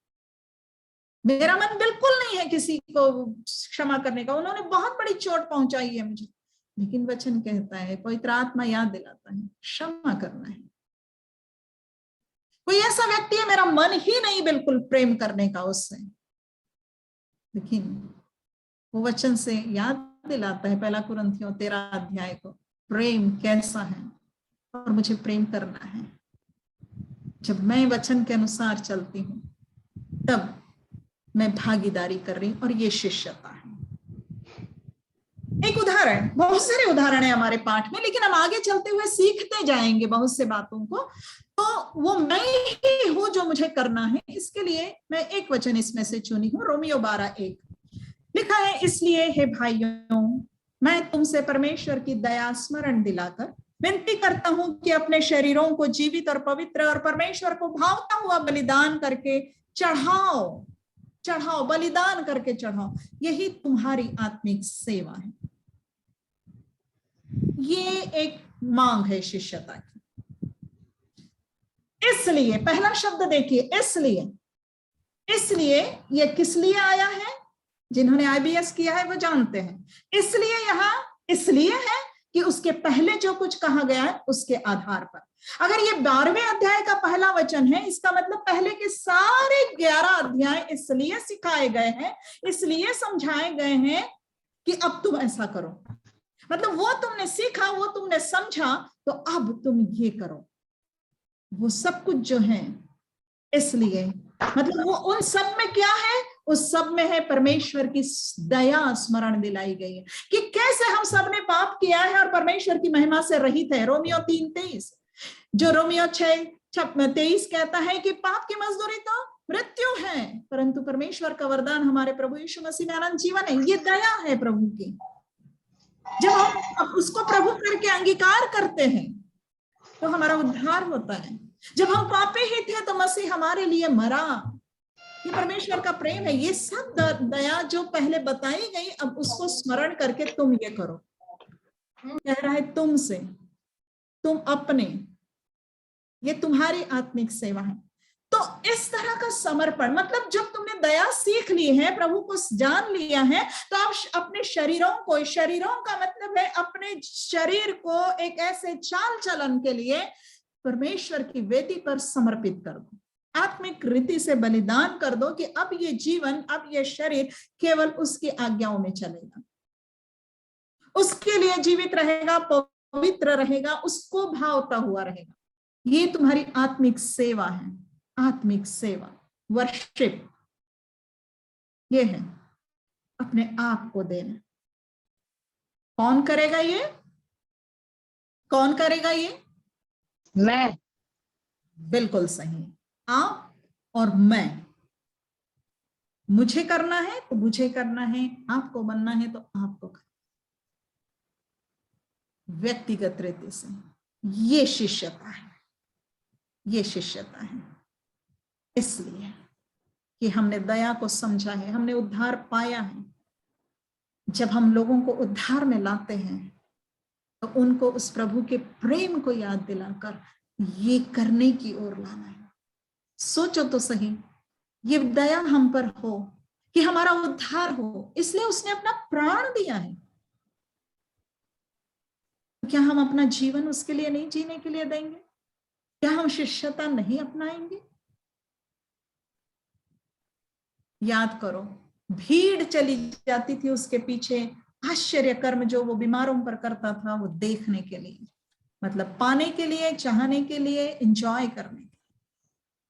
मेरा मन बिल्कुल नहीं है किसी को क्षमा करने का, उन्होंने बहुत बड़ी चोट पहुंचाई है मुझे, लेकिन वचन कहता है, पवित्र आत्मा याद दिलाता है, क्षमा करना है। कोई ऐसा व्यक्ति है मेरा मन ही नहीं बिल्कुल प्रेम करने का उससे, लेकिन वो वचन से याद दिलाता है 1 कुरिन्थियों 13 अध्याय को, प्रेम कैसा है और मुझे प्रेम करना है। जब मैं वचन के अनुसार चलती हूं तब मैं भागीदारी कर रही, और ये शिष्यता है। एक उदाहरण, बहुत सारे उदाहरण है हमारे पाठ में, लेकिन हम आगे चलते हुए सीखते जाएंगे बहुत से बातों को। तो वो मैं ही हूं जो मुझे करना है, इसके लिए मैं एक वचन इसमें से चुनी हूँ। रोमियो 12:1 लिखा है, इसलिए हे भाइयों, मैं तुमसे परमेश्वर की दया स्मरण दिलाकर विनती करता हूं कि अपने शरीरों को जीवित और पवित्र और परमेश्वर को भावता हुआ बलिदान करके चढ़ाओ। चढ़ाओ, बलिदान करके चढ़ाओ, यही तुम्हारी आत्मिक सेवा है। ये एक मांग है शिष्यता की। इसलिए पहला शब्द देखिए, इसलिए। इसलिए ये किस लिए आया है? जिन्होंने IBS किया है वो जानते हैं। इसलिए यहां इसलिए है कि उसके पहले जो कुछ कहा गया है उसके आधार पर। अगर ये 12वें अध्याय का पहला वचन है, इसका मतलब पहले के सारे 11 अध्याय इसलिए सिखाए गए हैं, इसलिए समझाए गए हैं कि अब तुम ऐसा करो। मतलब वो तुमने सीखा, वो तुमने समझा, तो अब तुम ये करो। वो सब कुछ जो है इसलिए, मतलब वो उन सब में क्या है? उस सब में है परमेश्वर की दया स्मरण दिलाई गई है कि कैसे हम सब ने पाप किया है और परमेश्वर की महिमा से रहित है। रोमियो 3:23, जो रोमियो 6:23 कहता है कि पाप की मजदूरी तो मृत्यु है, परंतु परमेश्वर का वरदान हमारे प्रभु यीशु मसीह में अनंत जीवन है। ये दया है प्रभु की। जब हम उसको प्रभु करके अंगीकार करते हैं तो हमारा उद्धार होता है। जब हम पापी ही थे तो मसीह हमारे लिए मरा। ये परमेश्वर का प्रेम है। ये सब दया जो पहले बताई गई, अब उसको स्मरण करके तुम ये करो। कह रहा है तुमसे, तुम अपने, ये तुम्हारी आत्मिक सेवा है। तो इस तरह का समर्पण, मतलब जब तुमने दया सीख ली है, प्रभु को जान लिया है, तो आप अपने शरीरों को, शरीरों का मतलब है अपने शरीर को एक ऐसे चाल चलन के लिए परमेश्वर की वेदी पर समर्पित कर दो। आत्मिक रीति से बलिदान कर दो कि अब ये जीवन, अब ये शरीर केवल उसकी आज्ञाओं में चलेगा, उसके लिए जीवित रहेगा, पवित्र रहेगा, उसको भावता हुआ रहेगा। ये तुम्हारी आत्मिक सेवा है। आत्मिक सेवा, वर्शिप, ये है अपने आप को देना। कौन करेगा ये? कौन करेगा ये? मैं। बिल्कुल सही, आप और मैं। मुझे करना है तो मुझे करना है, आपको बनना है तो आपको करना, व्यक्तिगत रीति से। ये शिष्यता है, ये शिष्यता है। इसलिए कि हमने दया को समझा है, हमने उद्धार पाया है। जब हम लोगों को उद्धार में लाते हैं तो उनको उस प्रभु के प्रेम को याद दिलाकर ये करने की ओर लाना है। सोचो तो सही, ये दया हम पर हो कि हमारा उद्धार हो, इसलिए उसने अपना प्राण दिया है। क्या हम अपना जीवन उसके लिए नहीं जीने के लिए देंगे? क्या हम शिष्यता नहीं अपनाएंगे? याद करो, भीड़ चली जाती थी उसके पीछे, आश्चर्य कर्म जो वो बीमारों पर करता था, वो देखने के लिए, मतलब पाने के लिए, चाहने के लिए, एंजॉय करने,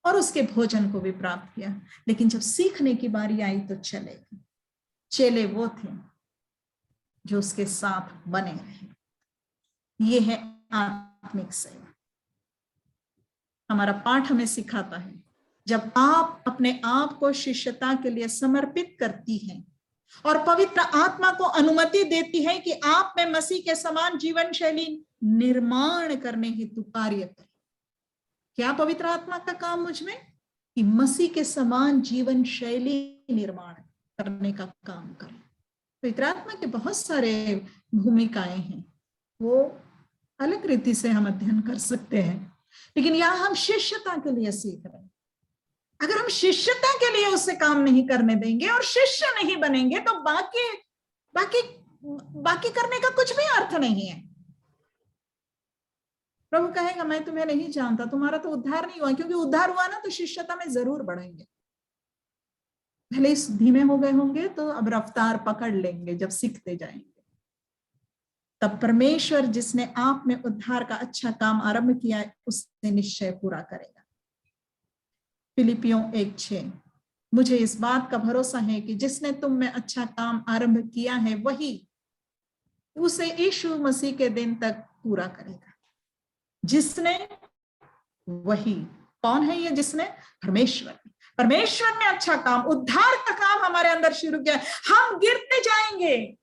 और उसके भोजन को भी प्राप्त किया। लेकिन जब सीखने की बारी आई तो चले गए। चेले वो थे जो उसके साथ बने रहे। ये है आत्मिक सेवा। हमारा पाठ हमें सिखाता है, जब आप अपने आप को शिष्यता के लिए समर्पित करती हैं और पवित्र आत्मा को अनुमति देती है कि आप में मसीह के समान जीवन शैली निर्माण करने हेतु कार्य करें। क्या पवित्र आत्मा का काम मुझ में? कि मसीह के समान जीवन शैली निर्माण करने का काम करें। पवित्र आत्मा के बहुत सारे भूमिकाएं हैं, वो अलग रीति से हम अध्ययन कर सकते हैं, लेकिन यहां हम शिष्यता के लिए सीख रहे हैं। अगर हम शिष्यता के लिए उससे काम नहीं करने देंगे और शिष्य नहीं बनेंगे तो बाकी करने का कुछ भी अर्थ नहीं है। प्रभु कहेगा मैं तुम्हें नहीं जानता, तुम्हारा तो उद्धार नहीं हुआ। क्योंकि उद्धार हुआ ना तो शिष्यता में जरूर बढ़ेंगे। पहले इस धीमे हो गए होंगे तो अब रफ्तार पकड़ लेंगे जब सीखते जाएंगे। तब परमेश्वर जिसने आप में उद्धार का अच्छा काम आरंभ किया है उससे निश्चय पूरा करेगा। फिलिपियों 1:6, मुझे इस बात का भरोसा है कि जिसने तुम में अच्छा काम आरंभ किया है वही उसे यीशु मसीह के दिन तक पूरा करेगा। जिसने, वही कौन है ये जिसने? परमेश्वर। परमेश्वर ने अच्छा काम, उद्धार का काम हमारे अंदर शुरू किया। हम गिरते जाएंगे,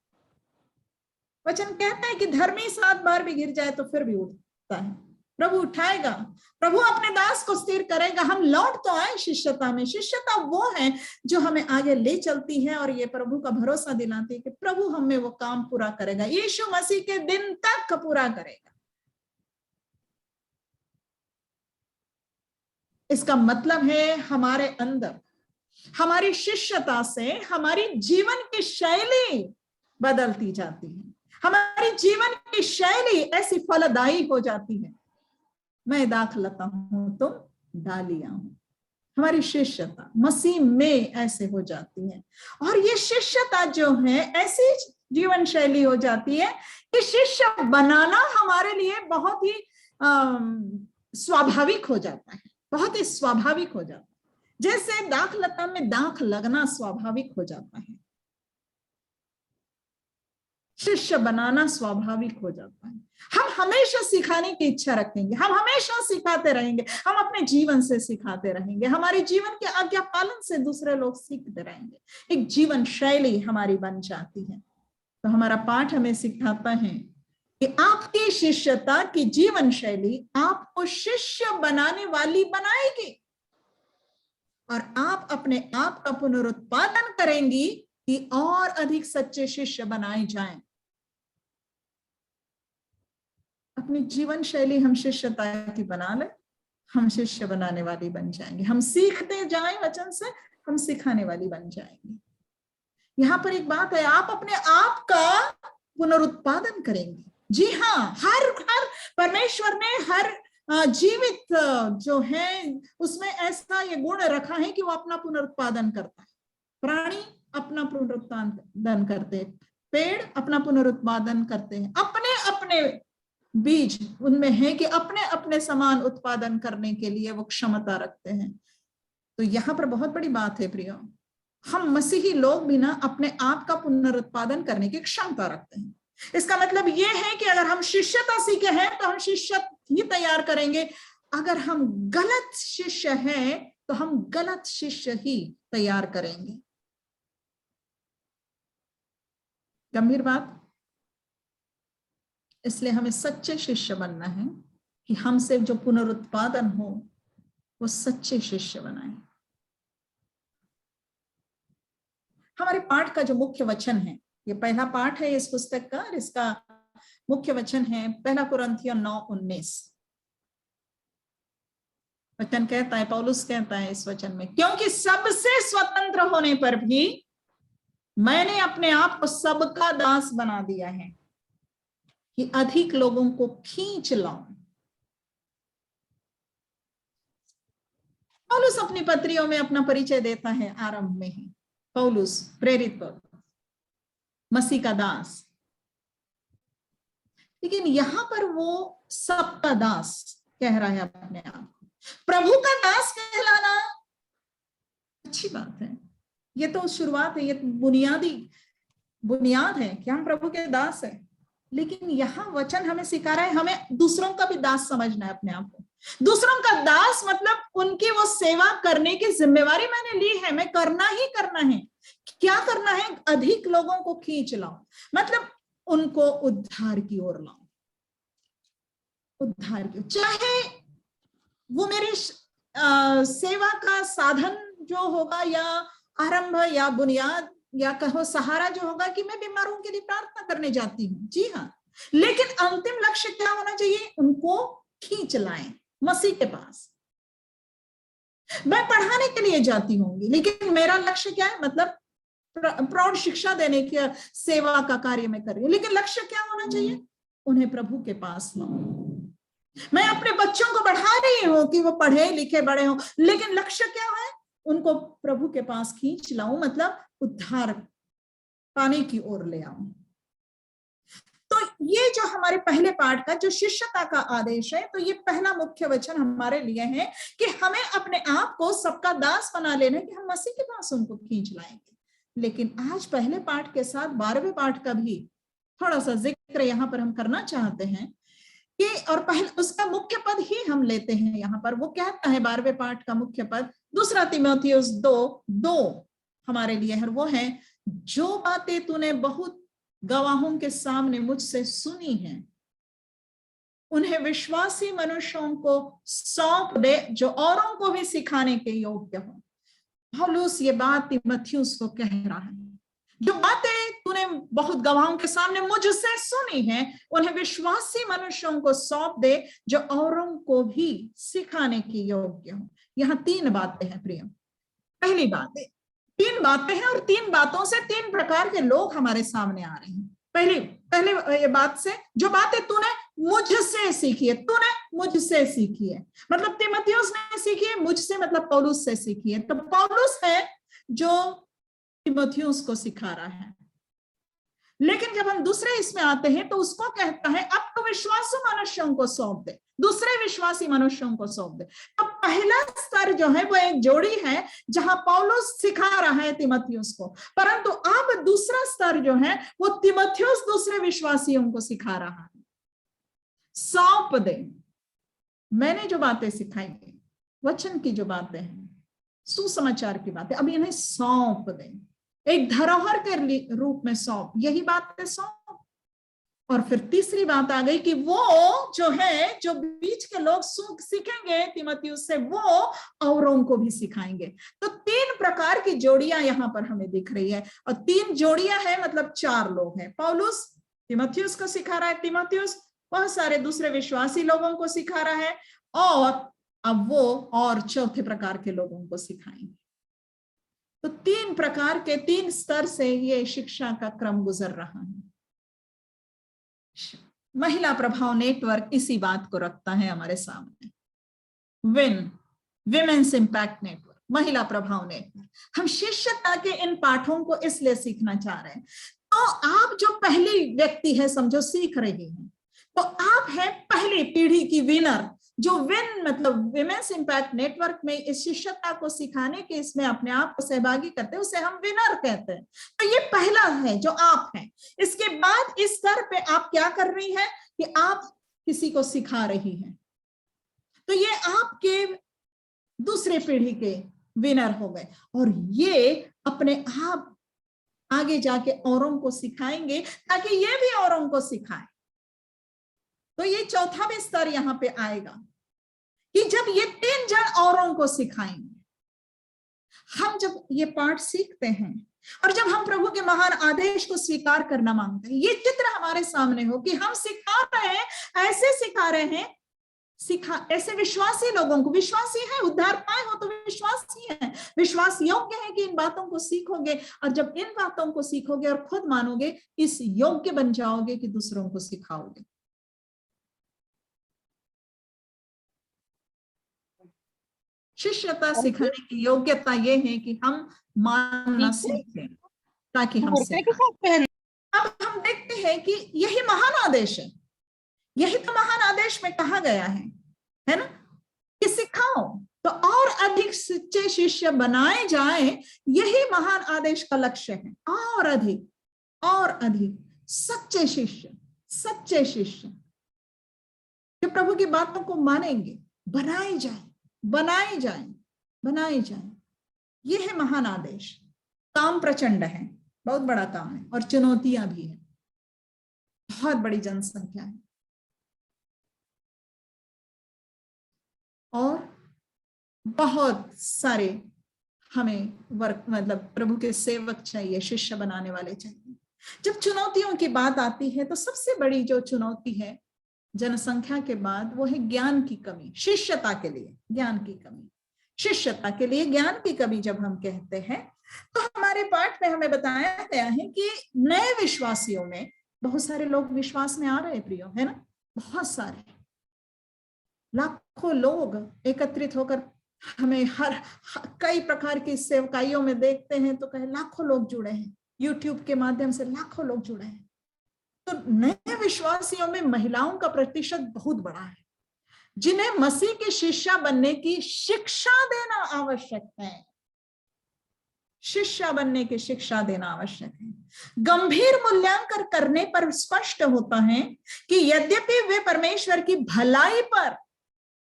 वचन कहता है कि धर्मी 7 बार भी गिर जाए तो फिर भी उठता है, प्रभु उठाएगा, प्रभु अपने दास को स्थिर करेगा। हम लौट तो आए शिष्यता में। शिष्यता वो है जो हमें आगे ले चलती है और ये प्रभु का भरोसा दिलाती है कि प्रभु हमें वो काम पूरा करेगा, यीशु मसीह के दिन तक पूरा करेगा। इसका मतलब है हमारे अंदर, हमारी शिष्यता से हमारी जीवन की शैली बदलती जाती है। हमारी जीवन की शैली ऐसी फलदायी हो जाती है। मैं दाखलता हूं, तुम डालियां हूं। हमारी शिष्यता मसीह में ऐसे हो जाती है। और ये शिष्यता जो है ऐसी जीवन शैली हो जाती है कि शिष्य बनाना हमारे लिए बहुत ही स्वाभाविक हो जाता है, बहुत ही स्वाभाविक हो जाता है। जैसे दाखलता में दाख लगना स्वाभाविक हो जाता है, शिष्य बनाना स्वाभाविक हो जाता है। हम हमेशा सिखाने की इच्छा रखेंगे, हम हमेशा सिखाते रहेंगे, हम अपने जीवन से सिखाते रहेंगे, हमारे जीवन के आज्ञा पालन से दूसरे लोग सीखते रहेंगे। एक जीवन शैली हमारी बन जाती है। तो हमारा पाठ हमें सिखाता है कि आपकी शिष्यता की जीवन शैली आपको शिष्य बनाने वाली बनाएगी और आप अपने आप का पुनरुत्पादन करेंगी कि और अधिक सच्चे शिष्य बनाए जाएं। अपनी जीवन शैली हम शिष्यता की बना ले, हम शिष्य बनाने वाली बन जाएंगे। हम सीखते जाएं वचन से, हम सिखाने वाली बन जाएंगे। यहाँ पर एक बात है, आप अपने आप का पुनरुत्पादन करेंगे। जी हाँ, हर परमेश्वर ने हर जीवित जो है उसमें ऐसा ये गुण रखा है कि वो अपना पुनरुत्पादन करता है। प्राणी अपना पुनरुत्पादन करते, पेड़ अपना पुनरुत्पादन करते हैं, अपने अपने बीज उनमें है कि अपने अपने समान उत्पादन करने के लिए वो क्षमता रखते हैं। तो यहाँ पर बहुत बड़ी बात है प्रियो, हम मसीही लोग भी ना अपने आप का पुनरुत्पादन करने की क्षमता रखते हैं। इसका मतलब ये है कि अगर हम शिष्यता सीखे हैं तो हम शिष्य ही तैयार करेंगे, अगर हम गलत शिष्य हैं तो हम गलत शिष्य ही तैयार करेंगे। गंभीर बात। इसलिए हमें सच्चे शिष्य बनना है कि हमसे जो पुनरुत्पादन हो वो सच्चे शिष्य बनाए। हमारे पाठ का जो मुख्य वचन है, ये पहला पाठ है इस पुस्तक का, इसका मुख्य वचन है 1 कुरिन्थियों 9:19। वचन कहता है, पौलुस कहता है इस वचन में, क्योंकि सबसे स्वतंत्र होने पर भी मैंने अपने आप को सबका दास बना दिया है कि अधिक लोगों को खींच लाऊं। पौलुस अपनी पत्रियों में अपना परिचय देता है आरंभ में ही, पौलुस प्रेरित पौलुस मसीह का दास। लेकिन यहां पर वो सबका दास कह रहा है अपने आप को। प्रभु का दास कहलाना अच्छी बात है, ये तो शुरुआत है, ये बुनियाद है कि हम प्रभु के दास हैं। लेकिन यहाँ वचन हमें सिखा रहा है हमें दूसरों का भी दास समझना है अपने आप को। दूसरों का दास मतलब उनकी वो सेवा करने की जिम्मेवारी मैंने ली है, मैं करना ही करना है। क्या करना है? अधिक लोगों को खींच लाऊं, मतलब उनको उद्धार की ओर लाऊं, उद्धार की। चाहे वो मेरी सेवा का साधन जो होगा या आरंभ या बुनियाद या कहो सहारा जो होगा कि मैं बीमारों के लिए प्रार्थना करने जाती हूँ, जी हाँ, लेकिन अंतिम लक्ष्य क्या होना चाहिए? उनको खींच लाएं मसीह के पास। मैं पढ़ाने के लिए जाती होंगी, लेकिन मेरा लक्ष्य क्या है? मतलब प्रौढ़ शिक्षा देने की सेवा का कार्य मैं कर रही हूँ, लेकिन लक्ष्य क्या होना चाहिए? उन्हें प्रभु के पास लाऊं। मैं अपने बच्चों को बढ़ा रही हूँ कि वो पढ़े लिखे बड़े हों, लेकिन लक्ष्य क्या है? उनको प्रभु के पास खींच लाऊं, मतलब उद्धार पाने की ओर ले आऊं। तो ये जो हमारे पहले पाठ का जो शिष्यता का आदेश है, तो ये पहला मुख्य वचन हमारे लिए है कि हमें अपने आप को सबका दास बना लेना कि हम मसीह के पास उनको खींच लाएंगे। लेकिन आज पहले पाठ के साथ 12वें पाठ का भी थोड़ा सा जिक्र जिक्र यहाँ पर हम करना चाहते हैं कि, और पहले उसका मुख्य पद ही हम लेते हैं यहाँ पर। वो कहता है 12वें पाठ का मुख्य पद 2 तीमुथियुस 2:2 हमारे लिए है, वो है जो बातें तूने बहुत गवाहों के सामने मुझसे सुनी है उन्हें विश्वासी मनुष्यों को सौंप दे जो औरों को भी सिखाने के योग्य हो। पौलुस ये बात तीमुथियुस को कह रहा है, जो बातें तूने बहुत गवाहों के सामने मुझसे सुनी है उन्हें विश्वासी मनुष्यों को सौंप दे जो औरों को भी सिखाने के योग्य हो। यहाँ 3 बातें हैं प्रिय। पहली बात, 3 बातें हैं और 3 बातों से 3 प्रकार के लोग हमारे सामने आ रहे हैं। पहले ये बात से, जो बातें तूने मुझसे सीखी है, तूने मुझसे सीखी है, मतलब तीमुथियुस ने सीखी है, मुझसे मतलब पौलुस से सीखी है। तो पौलुस है जो तीमुथियुस को सिखा रहा है। लेकिन जब हम दूसरे इसमें आते हैं तो उसको कहता है अब तो विश्वासी मनुष्यों को सौंप दे, दूसरे विश्वासी मनुष्यों को सौंप दे। तो पहला स्तर जो है वो एक जोड़ी है जहां पौलुस सिखा रहा है तीमुथियुस को, परंतु अब दूसरा स्तर जो है वो तीमुथियुस दूसरे विश्वासियों को सिखा रहा है। सौंप दे, मैंने जो बातें सिखाई है, वचन की जो बातें हैं, सुसमाचार की बातें, अब इन्हें सौंप दे, एक धरोहर के रूप में सौंप, यही बात है सौंप। और फिर तीसरी बात आ गई कि वो जो है, जो बीच के लोग सीखेंगे तीमुथियुस से, वो औरों को भी सिखाएंगे। तो 3 प्रकार की जोड़ियां यहां पर हमें दिख रही है, और 3 जोड़ियां हैं मतलब 4 लोग हैं। पौलुस तीमुथियुस को सिखा रहा है, तीमुथियुस बहुत सारे दूसरे विश्वासी लोगों को सिखा रहा है, और अब वो और चौथे प्रकार के लोगों को सिखाएंगे। तो 3 प्रकार के 3 स्तर से ये शिक्षा का क्रम गुजर रहा है। महिला प्रभाव नेटवर्क इसी बात को रखता है हमारे सामने। विमेन्स इम्पैक्ट नेटवर्क, महिला प्रभाव नेटवर्क। हम शिष्यता के इन पाठों को इसलिए सीखना चाह रहे हैं। तो आप जो पहली व्यक्ति है समझो सीख रही हैं, तो आप है पहली पीढ़ी की विनर, जो मतलब विमेन्स इम्पैक्ट नेटवर्क में इस शिष्यता को सिखाने के इसमें अपने आप को सहभागी करते हैं, उसे हम विनर कहते हैं। तो ये पहला है जो आप हैं। इसके बाद इस स्तर पे आप क्या कर रही हैं कि आप किसी को सिखा रही हैं, तो ये आपके दूसरे पीढ़ी के विनर हो गए, और ये अपने आप आगे जाके औरों को सिखाएंगे ताकि ये भी औरों को सिखाएं। तो ये चौथा भी स्तर यहां पे आएगा कि जब ये 3 जन औरों को सिखाएंगे। हम जब ये पाठ सीखते हैं और जब हम प्रभु के महान आदेश को स्वीकार करना मांगते हैं, ये चित्र हमारे सामने हो कि हम सिखा रहे हैं, ऐसे सिखा रहे हैं, ऐसे विश्वासी लोगों को, विश्वासी है, उद्धार पाए हो तो विश्वासी है, विश्वास योग्य है कि इन बातों को सीखोगे, और जब इन बातों को सीखोगे और खुद मानोगे, इस योग्य बन जाओगे कि दूसरों को सिखाओगे। शिष्यता सिखाने की योग्यता ये है कि हम मानना सीखें ताकि हम सिखाएं। अब हम देखते हैं कि यही महान आदेश है, यही तो महान आदेश में कहा गया है ना, कि सिखाओ तो और अधिक सच्चे शिष्य बनाए जाए। यही महान आदेश का लक्ष्य है, और अधिक सच्चे शिष्य जो प्रभु की बातों को मानेंगे, बनाए जाए। यह है महान आदेश। काम प्रचंड है, बहुत बड़ा काम है, और चुनौतियां भी है, बहुत बड़ी जनसंख्या है, और बहुत सारे हमें मतलब प्रभु के सेवक चाहिए, शिष्य बनाने वाले चाहिए। जब चुनौतियों की बात आती है तो सबसे बड़ी जो चुनौती है जनसंख्या के बाद, वो है ज्ञान की कमी। शिष्यता के लिए ज्ञान की कमी जब हम कहते हैं तो हमारे पाठ में हमें बताया गया है कि नए विश्वासियों में बहुत सारे लोग विश्वास में आ रहे प्रियो, है ना, बहुत सारे लाखों लोग एकत्रित होकर हमें कई प्रकार की सेवकाइयों में देखते हैं तो कहे लाखों लोग जुड़े हैं, यूट्यूब के माध्यम से लाखों लोग जुड़े हैं। तो नए विश्वासियों में महिलाओं का प्रतिशत बहुत बड़ा है, जिन्हें मसीह की शिष्या बनने की शिक्षा देना आवश्यक है। शिष्य बनने की शिक्षा देना आवश्यक है। गंभीर मूल्यांकन करने पर स्पष्ट होता है कि यद्यपि वे परमेश्वर की भलाई पर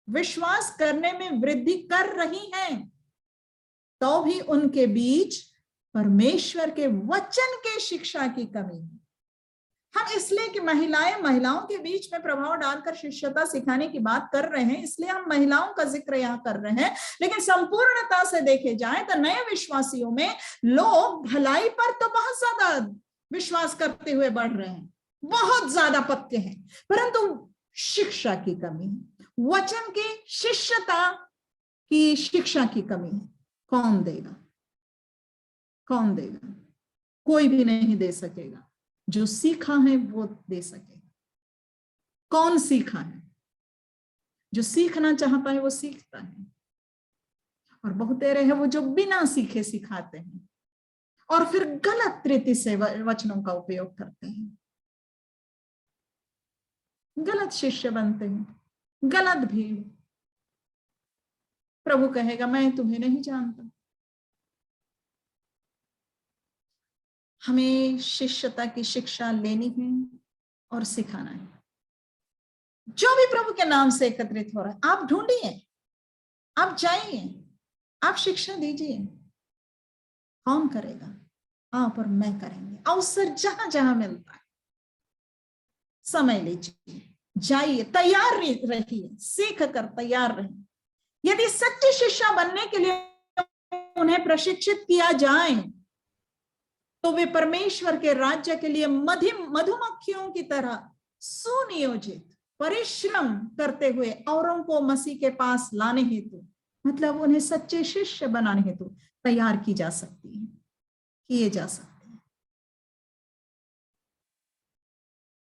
विश्वास करने में वृद्धि कर रही हैं, तो भी उनके बीच परमेश्वर के वचन की शिक्षा की कमी है। हम इसलिए कि महिलाओं के बीच में प्रभाव डालकर शिष्यता सिखाने की बात कर रहे हैं, इसलिए हम महिलाओं का जिक्र यहां कर रहे हैं। लेकिन संपूर्णता से देखे जाए तो नए विश्वासियों में लोग भलाई पर तो बहुत ज्यादा विश्वास करते हुए बढ़ रहे हैं, बहुत ज्यादा पक्के हैं, परंतु शिक्षा की कमी है, वचन की शिष्यता की शिक्षा की कमी है। कौन देगा? कौन देगा? कोई भी नहीं दे सकेगा। जो सीखा है वो दे सकेगा। कौन सीखा है? जो सीखना चाहता है वो सीखता है, और बहुत रहे हैं वो जो बिना सीखे सिखाते हैं और फिर गलत रीति से वचनों का उपयोग करते हैं, गलत शिष्य बनते हैं, गलत भीड़। प्रभु कहेगा मैं तुम्हें नहीं जानता। हमें शिष्यता की शिक्षा लेनी है और सिखाना है। जो भी प्रभु के नाम से एकत्रित हो रहा है, आप ढूंढिए, आप जाइए, आप शिक्षा दीजिए। कौन करेगा? आप और मैं करेंगे। अवसर जहां जहां मिलता है समय लीजिए, जाइए, तैयार रहिए, सीख कर तैयार रहिए। यदि सच्चे शिष्य बनने के लिए उन्हें प्रशिक्षित किया जाए तो वे परमेश्वर के राज्य के लिए मधुमक्खियों की तरह सुनियोजित परिश्रम करते हुए औरों को मसीह के पास लाने हेतु, मतलब उन्हें सच्चे शिष्य बनाने हेतु तैयार की जा सकती है, किए जा सकते हैं।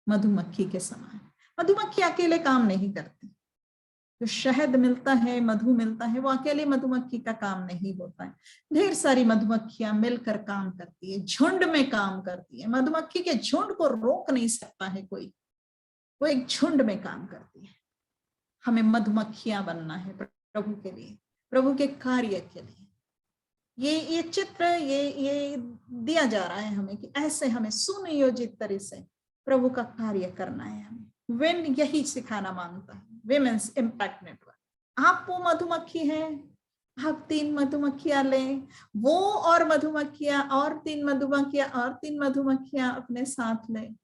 मधुमक्खी के समान। मधुमक्खी अकेले काम नहीं करती। जो शहद मिलता है, मधु मिलता है, वो अकेले मधुमक्खी का काम नहीं होता है। ढेर सारी मधुमक्खियां मिलकर काम करती है, झुंड में काम करती है। मधुमक्खी के झुंड को रोक नहीं सकता है कोई, वो एक झुंड में काम करती है। हमें मधुमक्खियां बनना है प्रभु के लिए, प्रभु के कार्य के लिए। ये चित्र ये दिया जा रहा है हमें कि ऐसे हमें सुनियोजित तरह से प्रभु का कार्य करना है। हमें विन यही सिखाना मांगता है, विमेंस इम्पैक्ट नेटवर्क। आप वो मधुमक्खी है, आप 3 मधुमक्खियां लें, वो और मधुमक्खियां और 3 मधुमक्खियां और 3 मधुमक्खियां अपने साथ लें,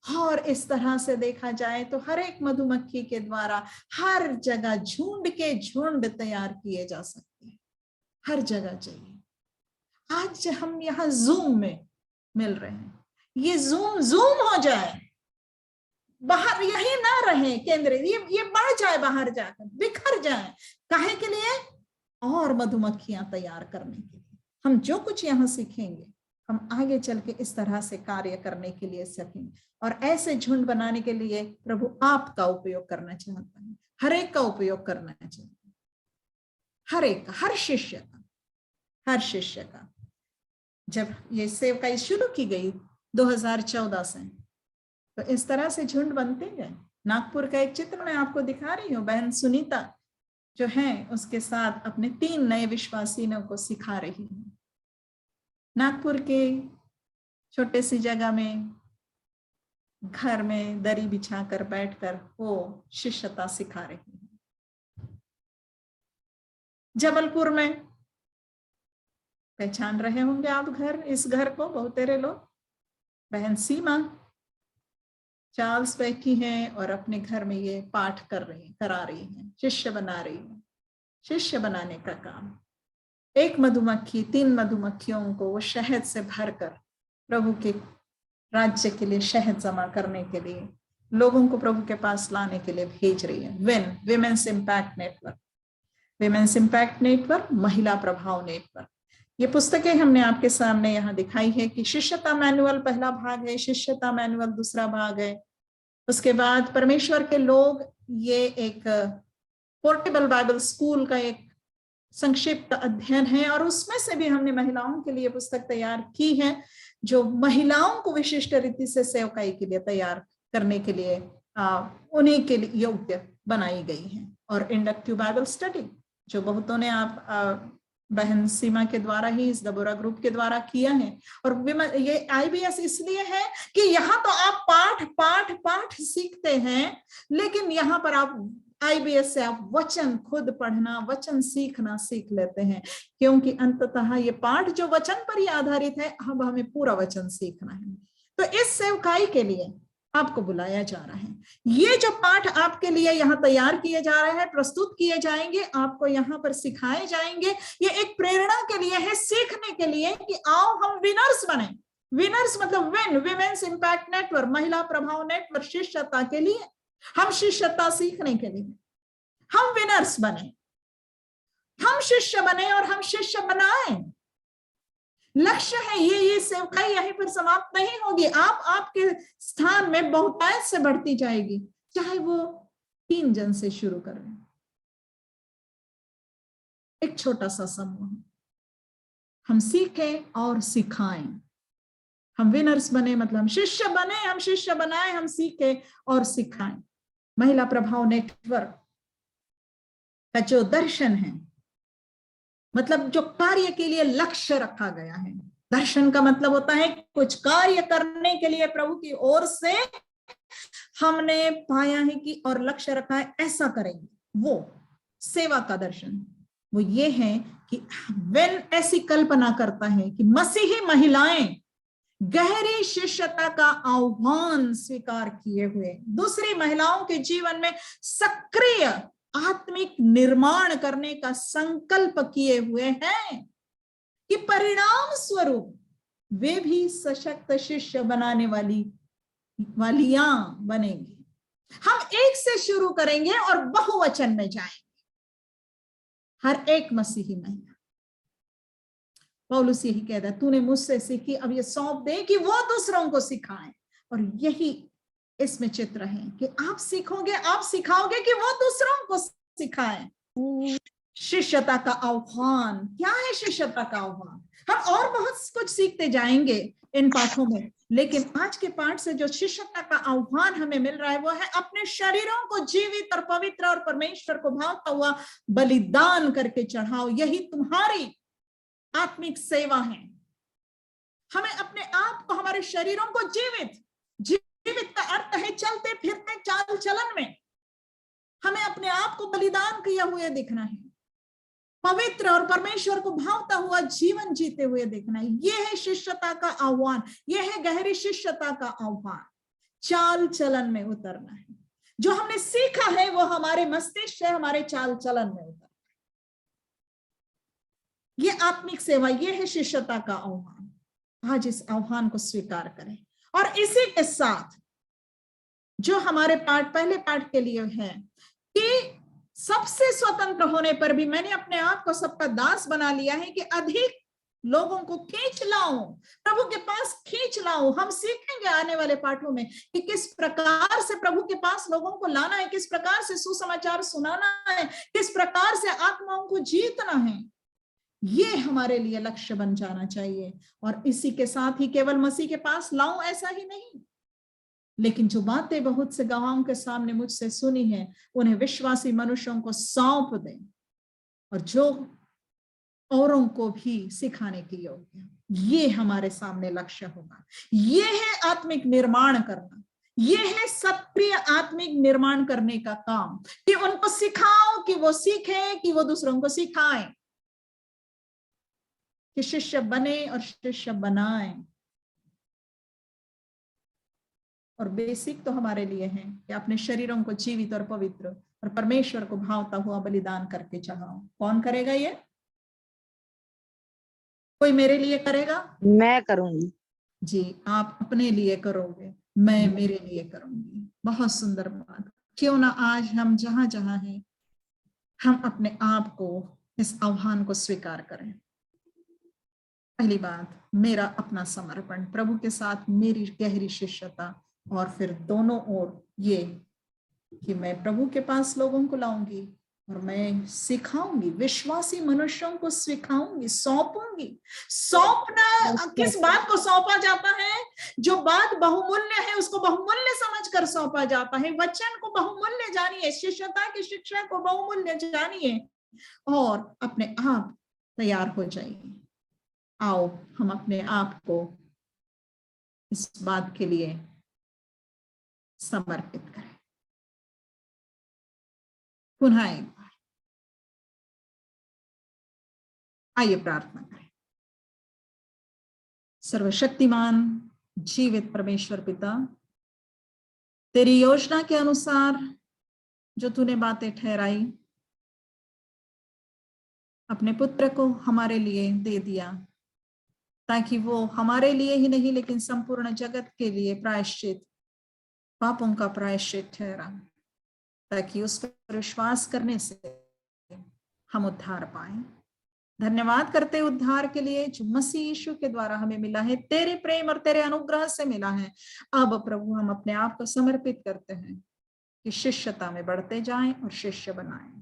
और इस तरह से देखा जाए तो हर एक मधुमक्खी के द्वारा हर जगह झुंड के झुंड तैयार किए जा सकते हैं, हर जगह चाहिए। आज हम यहाँ जूम में मिल रहे हैं, ये जूम हो जाए, बाहर यही ना रहे केंद्र, ये बढ़ जाए, बाहर जाकर बिखर जाए। काहे के लिए? और मधुमक्खियां तैयार करने के लिए। हम जो कुछ यहाँ सीखेंगे हम आगे चल के इस तरह से कार्य करने के लिए सीखेंगे, और ऐसे झुंड बनाने के लिए प्रभु आपका उपयोग करना चाहता है, हर एक का उपयोग करना चाहता है, हर एक का, हर शिष्य का, हर शिष्य का। जब ये सेवकाई शुरू की गई 2014 से, तो इस तरह से झुंड बनते गए। नागपुर का एक चित्र मैं आपको दिखा रही हूँ, बहन सुनीता जो है उसके साथ अपने 3 नए विश्वासियों को सिखा रही है। नागपुर के छोटे सी जगह में घर में दरी बिछाकर बैठकर वो शिष्यता सिखा रही है। जबलपुर में पहचान रहे होंगे आप इस घर को बहुत तेरे लोग, बहन सीमा चार्ल्स बैठी हैं और अपने घर में ये पाठ करा रही हैं, शिष्य बना रही है। शिष्य बनाने का काम, एक मधुमक्खी 3 मधुमक्खियों को वो शहद से भरकर प्रभु के राज्य के लिए शहद जमा करने के लिए, लोगों को प्रभु के पास लाने के लिए भेज रही है। Women's impact network, women's impact network, महिला प्रभाव नेटवर्क। ये पुस्तकें हमने आपके सामने यहाँ दिखाई है कि शिष्यता मैनुअल पहला भाग है, शिष्यता मैनुअल दूसरा भाग है। उसके बाद परमेश्वर के लोग, ये एक पोर्टेबल बाइबल स्कूल का एक संक्षिप्त अध्ययन है, और उसमें से भी हमने महिलाओं के लिए पुस्तक तैयार की है जो महिलाओं को विशिष्ट रीति से सेवकाई के लिए तैयार करने के लिए उन्हीं के लिए योग्य बनाई गई है। और इंडक्टिव बाइबल स्टडी जो बहुतों ने आप बहन सीमा के द्वारा ही, इस दबोरा ग्रुप के द्वारा किया है। और ये IBS इसलिए है कि यहाँ तो आप पाठ पाठ पाठ सीखते हैं, लेकिन यहाँ पर आप IBS से आप वचन खुद पढ़ना, वचन सीखना सीख लेते हैं, क्योंकि अंततः ये पाठ जो वचन पर ही आधारित है, अब हमें पूरा वचन सीखना है। तो इस सेवकाई के लिए आपको बुलाया जा रहा है। ये जो पाठ आपके लिए यहाँ तैयार किए जा रहे हैं, प्रस्तुत किए जाएंगे, आपको यहाँ पर सिखाए जाएंगे, ये एक प्रेरणा के लिए है, सीखने के लिए कि आओ हम विनर्स बने। विनर्स मतलब विन, विमेंस इंपैक्ट नेटवर्क, महिला प्रभाव नेटवर्क, शिष्यता के लिए, हम शिष्यता सीखने के लिए हम विनर्स बने, हम शिष्य बने और हम शिष्य बनाए। लक्ष्य है ये सेवकाई यहीं पर समाप्त नहीं होगी। आपके स्थान में बहुतायत से बढ़ती जाएगी, चाहे वो 3 जन से शुरू करें, एक छोटा सा समूह। हम सीखें और सिखाएं, हम विनर्स बने मतलब हम शिष्य बने, हम शिष्य बनाए, हम सीखे और सिखाएं। महिला प्रभाव नेटवर्क का जो दर्शन है, मतलब जो कार्य के लिए लक्ष्य रखा गया है, दर्शन का मतलब होता है कुछ कार्य करने के लिए प्रभु की ओर से हमने पाया है कि और लक्ष्य रखा है, ऐसा करेंगे, वो सेवा का दर्शन वो ये है कि वेन ऐसी कल्पना करता है कि मसीही महिलाएं गहरी शिष्यता का आह्वान स्वीकार किए हुए दूसरी महिलाओं के जीवन में सक्रिय आत्मिक निर्माण करने का संकल्प किए हुए हैं कि परिणाम स्वरूप वे भी सशक्त शिष्य बनाने वालियां बनेंगी। हम एक से शुरू करेंगे और बहुवचन में जाएंगे, हर एक मसीही महिला। पौलुस यही कहता है, तूने मुझसे सीखी, अब ये सौंप दे कि वो दूसरों को सिखाएं। और यही इसमें चित्र है कि आप सीखोगे, आप सिखाओगे कि वो दूसरों को सिखाएं। शिष्यता का आह्वान क्या है? शिष्यता का आह्वान हम और बहुत कुछ सीखते जाएंगे इन पाठों में, लेकिन आज के पाठ से जो शिष्यता का आह्वान हमें मिल रहा है वो है अपने शरीरों को जीवित और पवित्र और परमेश्वर को भावता हुआ बलिदान करके चढ़ाओ। यही तुम्हारी आत्मिक सेवा है। हमें अपने आप को, हमारे शरीरों को जीवित का अर्थ है चलते फिरते चाल चलन में हमें अपने आप को बलिदान किया हुए दिखना है, पवित्र और परमेश्वर को भावता हुआ जीवन जीते हुए देखना है। यह है शिष्यता का आह्वान, यह है गहरी शिष्यता का आह्वान। चाल चलन में उतरना है, जो हमने सीखा है वो हमारे मस्तिष्क से हमारे चाल चलन में उतरना। ये आत्मिक सेवा, ये है शिष्यता का आह्वान। आज इस आह्वान को स्वीकार करें। और इसी के साथ जो हमारे पहले पाठ के लिए है कि सबसे स्वतंत्र होने पर भी मैंने अपने आप को सबका दास बना लिया है कि अधिक लोगों को खींच लाऊं, प्रभु के पास खींच लाऊं। हम सीखेंगे आने वाले पाठों में कि किस प्रकार से प्रभु के पास लोगों को लाना है, किस प्रकार से सुसमाचार सुनाना है, किस प्रकार से आत्माओं को जीतना है। ये हमारे लिए लक्ष्य बन जाना चाहिए। और इसी के साथ ही केवल मसीह के पास लाऊं ऐसा ही नहीं, लेकिन जो बातें बहुत से गवाहों के सामने मुझसे सुनी है उन्हें विश्वासी मनुष्यों को सौंप दें, और जो औरों को भी सिखाने के योग्य। ये हमारे सामने लक्ष्य होगा। ये है आत्मिक निर्माण करना, ये है सक्रिय आत्मिक निर्माण करने का काम, कि उनको सिखाओ, कि वो सीखें, कि वो दूसरों को सिखाएं, कि शिष्य बने और शिष्य बनाएं। और बेसिक तो हमारे लिए है कि अपने शरीरों को जीवित और पवित्र और परमेश्वर को भावता हुआ बलिदान करके चढ़ाओ। कौन करेगा ये? कोई मेरे लिए करेगा? मैं करूंगी जी, आप अपने लिए करोगे, मैं मेरे लिए करूंगी। बहुत सुंदर बात। क्यों ना आज हम जहां जहां हैं हम अपने आप को इस आह्वान को स्वीकार करें। पहली बात, मेरा अपना समर्पण, प्रभु के साथ मेरी गहरी शिष्यता, और फिर दोनों ओर ये कि मैं प्रभु के पास लोगों को लाऊंगी और मैं सिखाऊंगी, विश्वासी मनुष्यों को सिखाऊंगी, सौंपूंगी। सौंपना, किस बात को सौंपा जाता है? जो बात बहुमूल्य है उसको बहुमूल्य समझकर सौंपा जाता है। वचन को बहुमूल्य जानिए, शिष्यता की शिक्षा को बहुमूल्य जानिए, और अपने आप तैयार हो जाइए। आओ हम अपने आप को इस बात के लिए समर्पित करें। पुनः एक बार आइए प्रार्थना करें। सर्वशक्तिमान जीवित परमेश्वर पिता, तेरी योजना के अनुसार जो तूने बातें ठहराई, अपने पुत्र को हमारे लिए दे दिया ताकि वो हमारे लिए ही नहीं लेकिन संपूर्ण जगत के लिए प्रायश्चित, पापों का प्रायश्चित ठहरा, ताकि उस पर विश्वास करने से हम उद्धार पाएं। धन्यवाद करते उद्धार के लिए जो मसीह यीशु के द्वारा हमें मिला है, तेरे प्रेम और तेरे अनुग्रह से मिला है। अब प्रभु हम अपने आप को समर्पित करते हैं कि शिष्यता में बढ़ते जाएं और शिष्य बनाएं।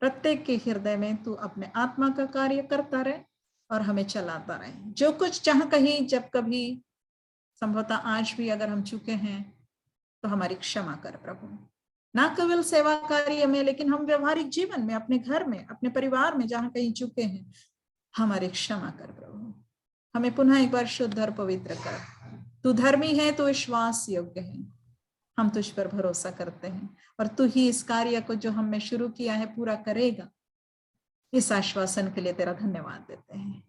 प्रत्येक के हृदय में तू अपने आत्मा का कार्य करता रहे और हमें चलाता रहे। जो कुछ जहां कहीं जब कभी संभवतः आज भी अगर हम चुके हैं तो हमारी क्षमा कर प्रभु, ना केवल सेवा कार्य में लेकिन हम व्यवहारिक जीवन में, अपने घर में, अपने परिवार में जहां कहीं चुके हैं, हमारी क्षमा कर प्रभु। हमें पुनः एक बार शुद्ध और पवित्र कर। तू धर्मी है, तू विश्वास योग्य है, हम तुझ पर भरोसा करते हैं और तू ही इस कार्य को जो हमने शुरू किया है पूरा करेगा। इस आश्वासन के लिए तेरा धन्यवाद देते हैं।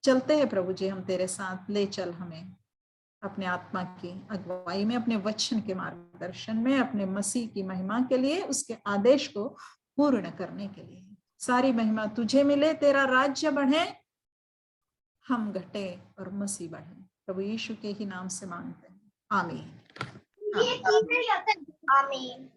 चलते हैं प्रभु जी हम तेरे साथ, ले चल हमें अपने आत्मा की अगुवाई में, अपने वचन के मार्गदर्शन में, अपने मसीह की महिमा के लिए, उसके आदेश को पूर्ण करने के लिए। सारी महिमा तुझे मिले, तेरा राज्य बढ़े, हम घटे और मसीह बढ़े। प्रभु यीशु के ही नाम से मांगते हैं, आमीन। आमीन।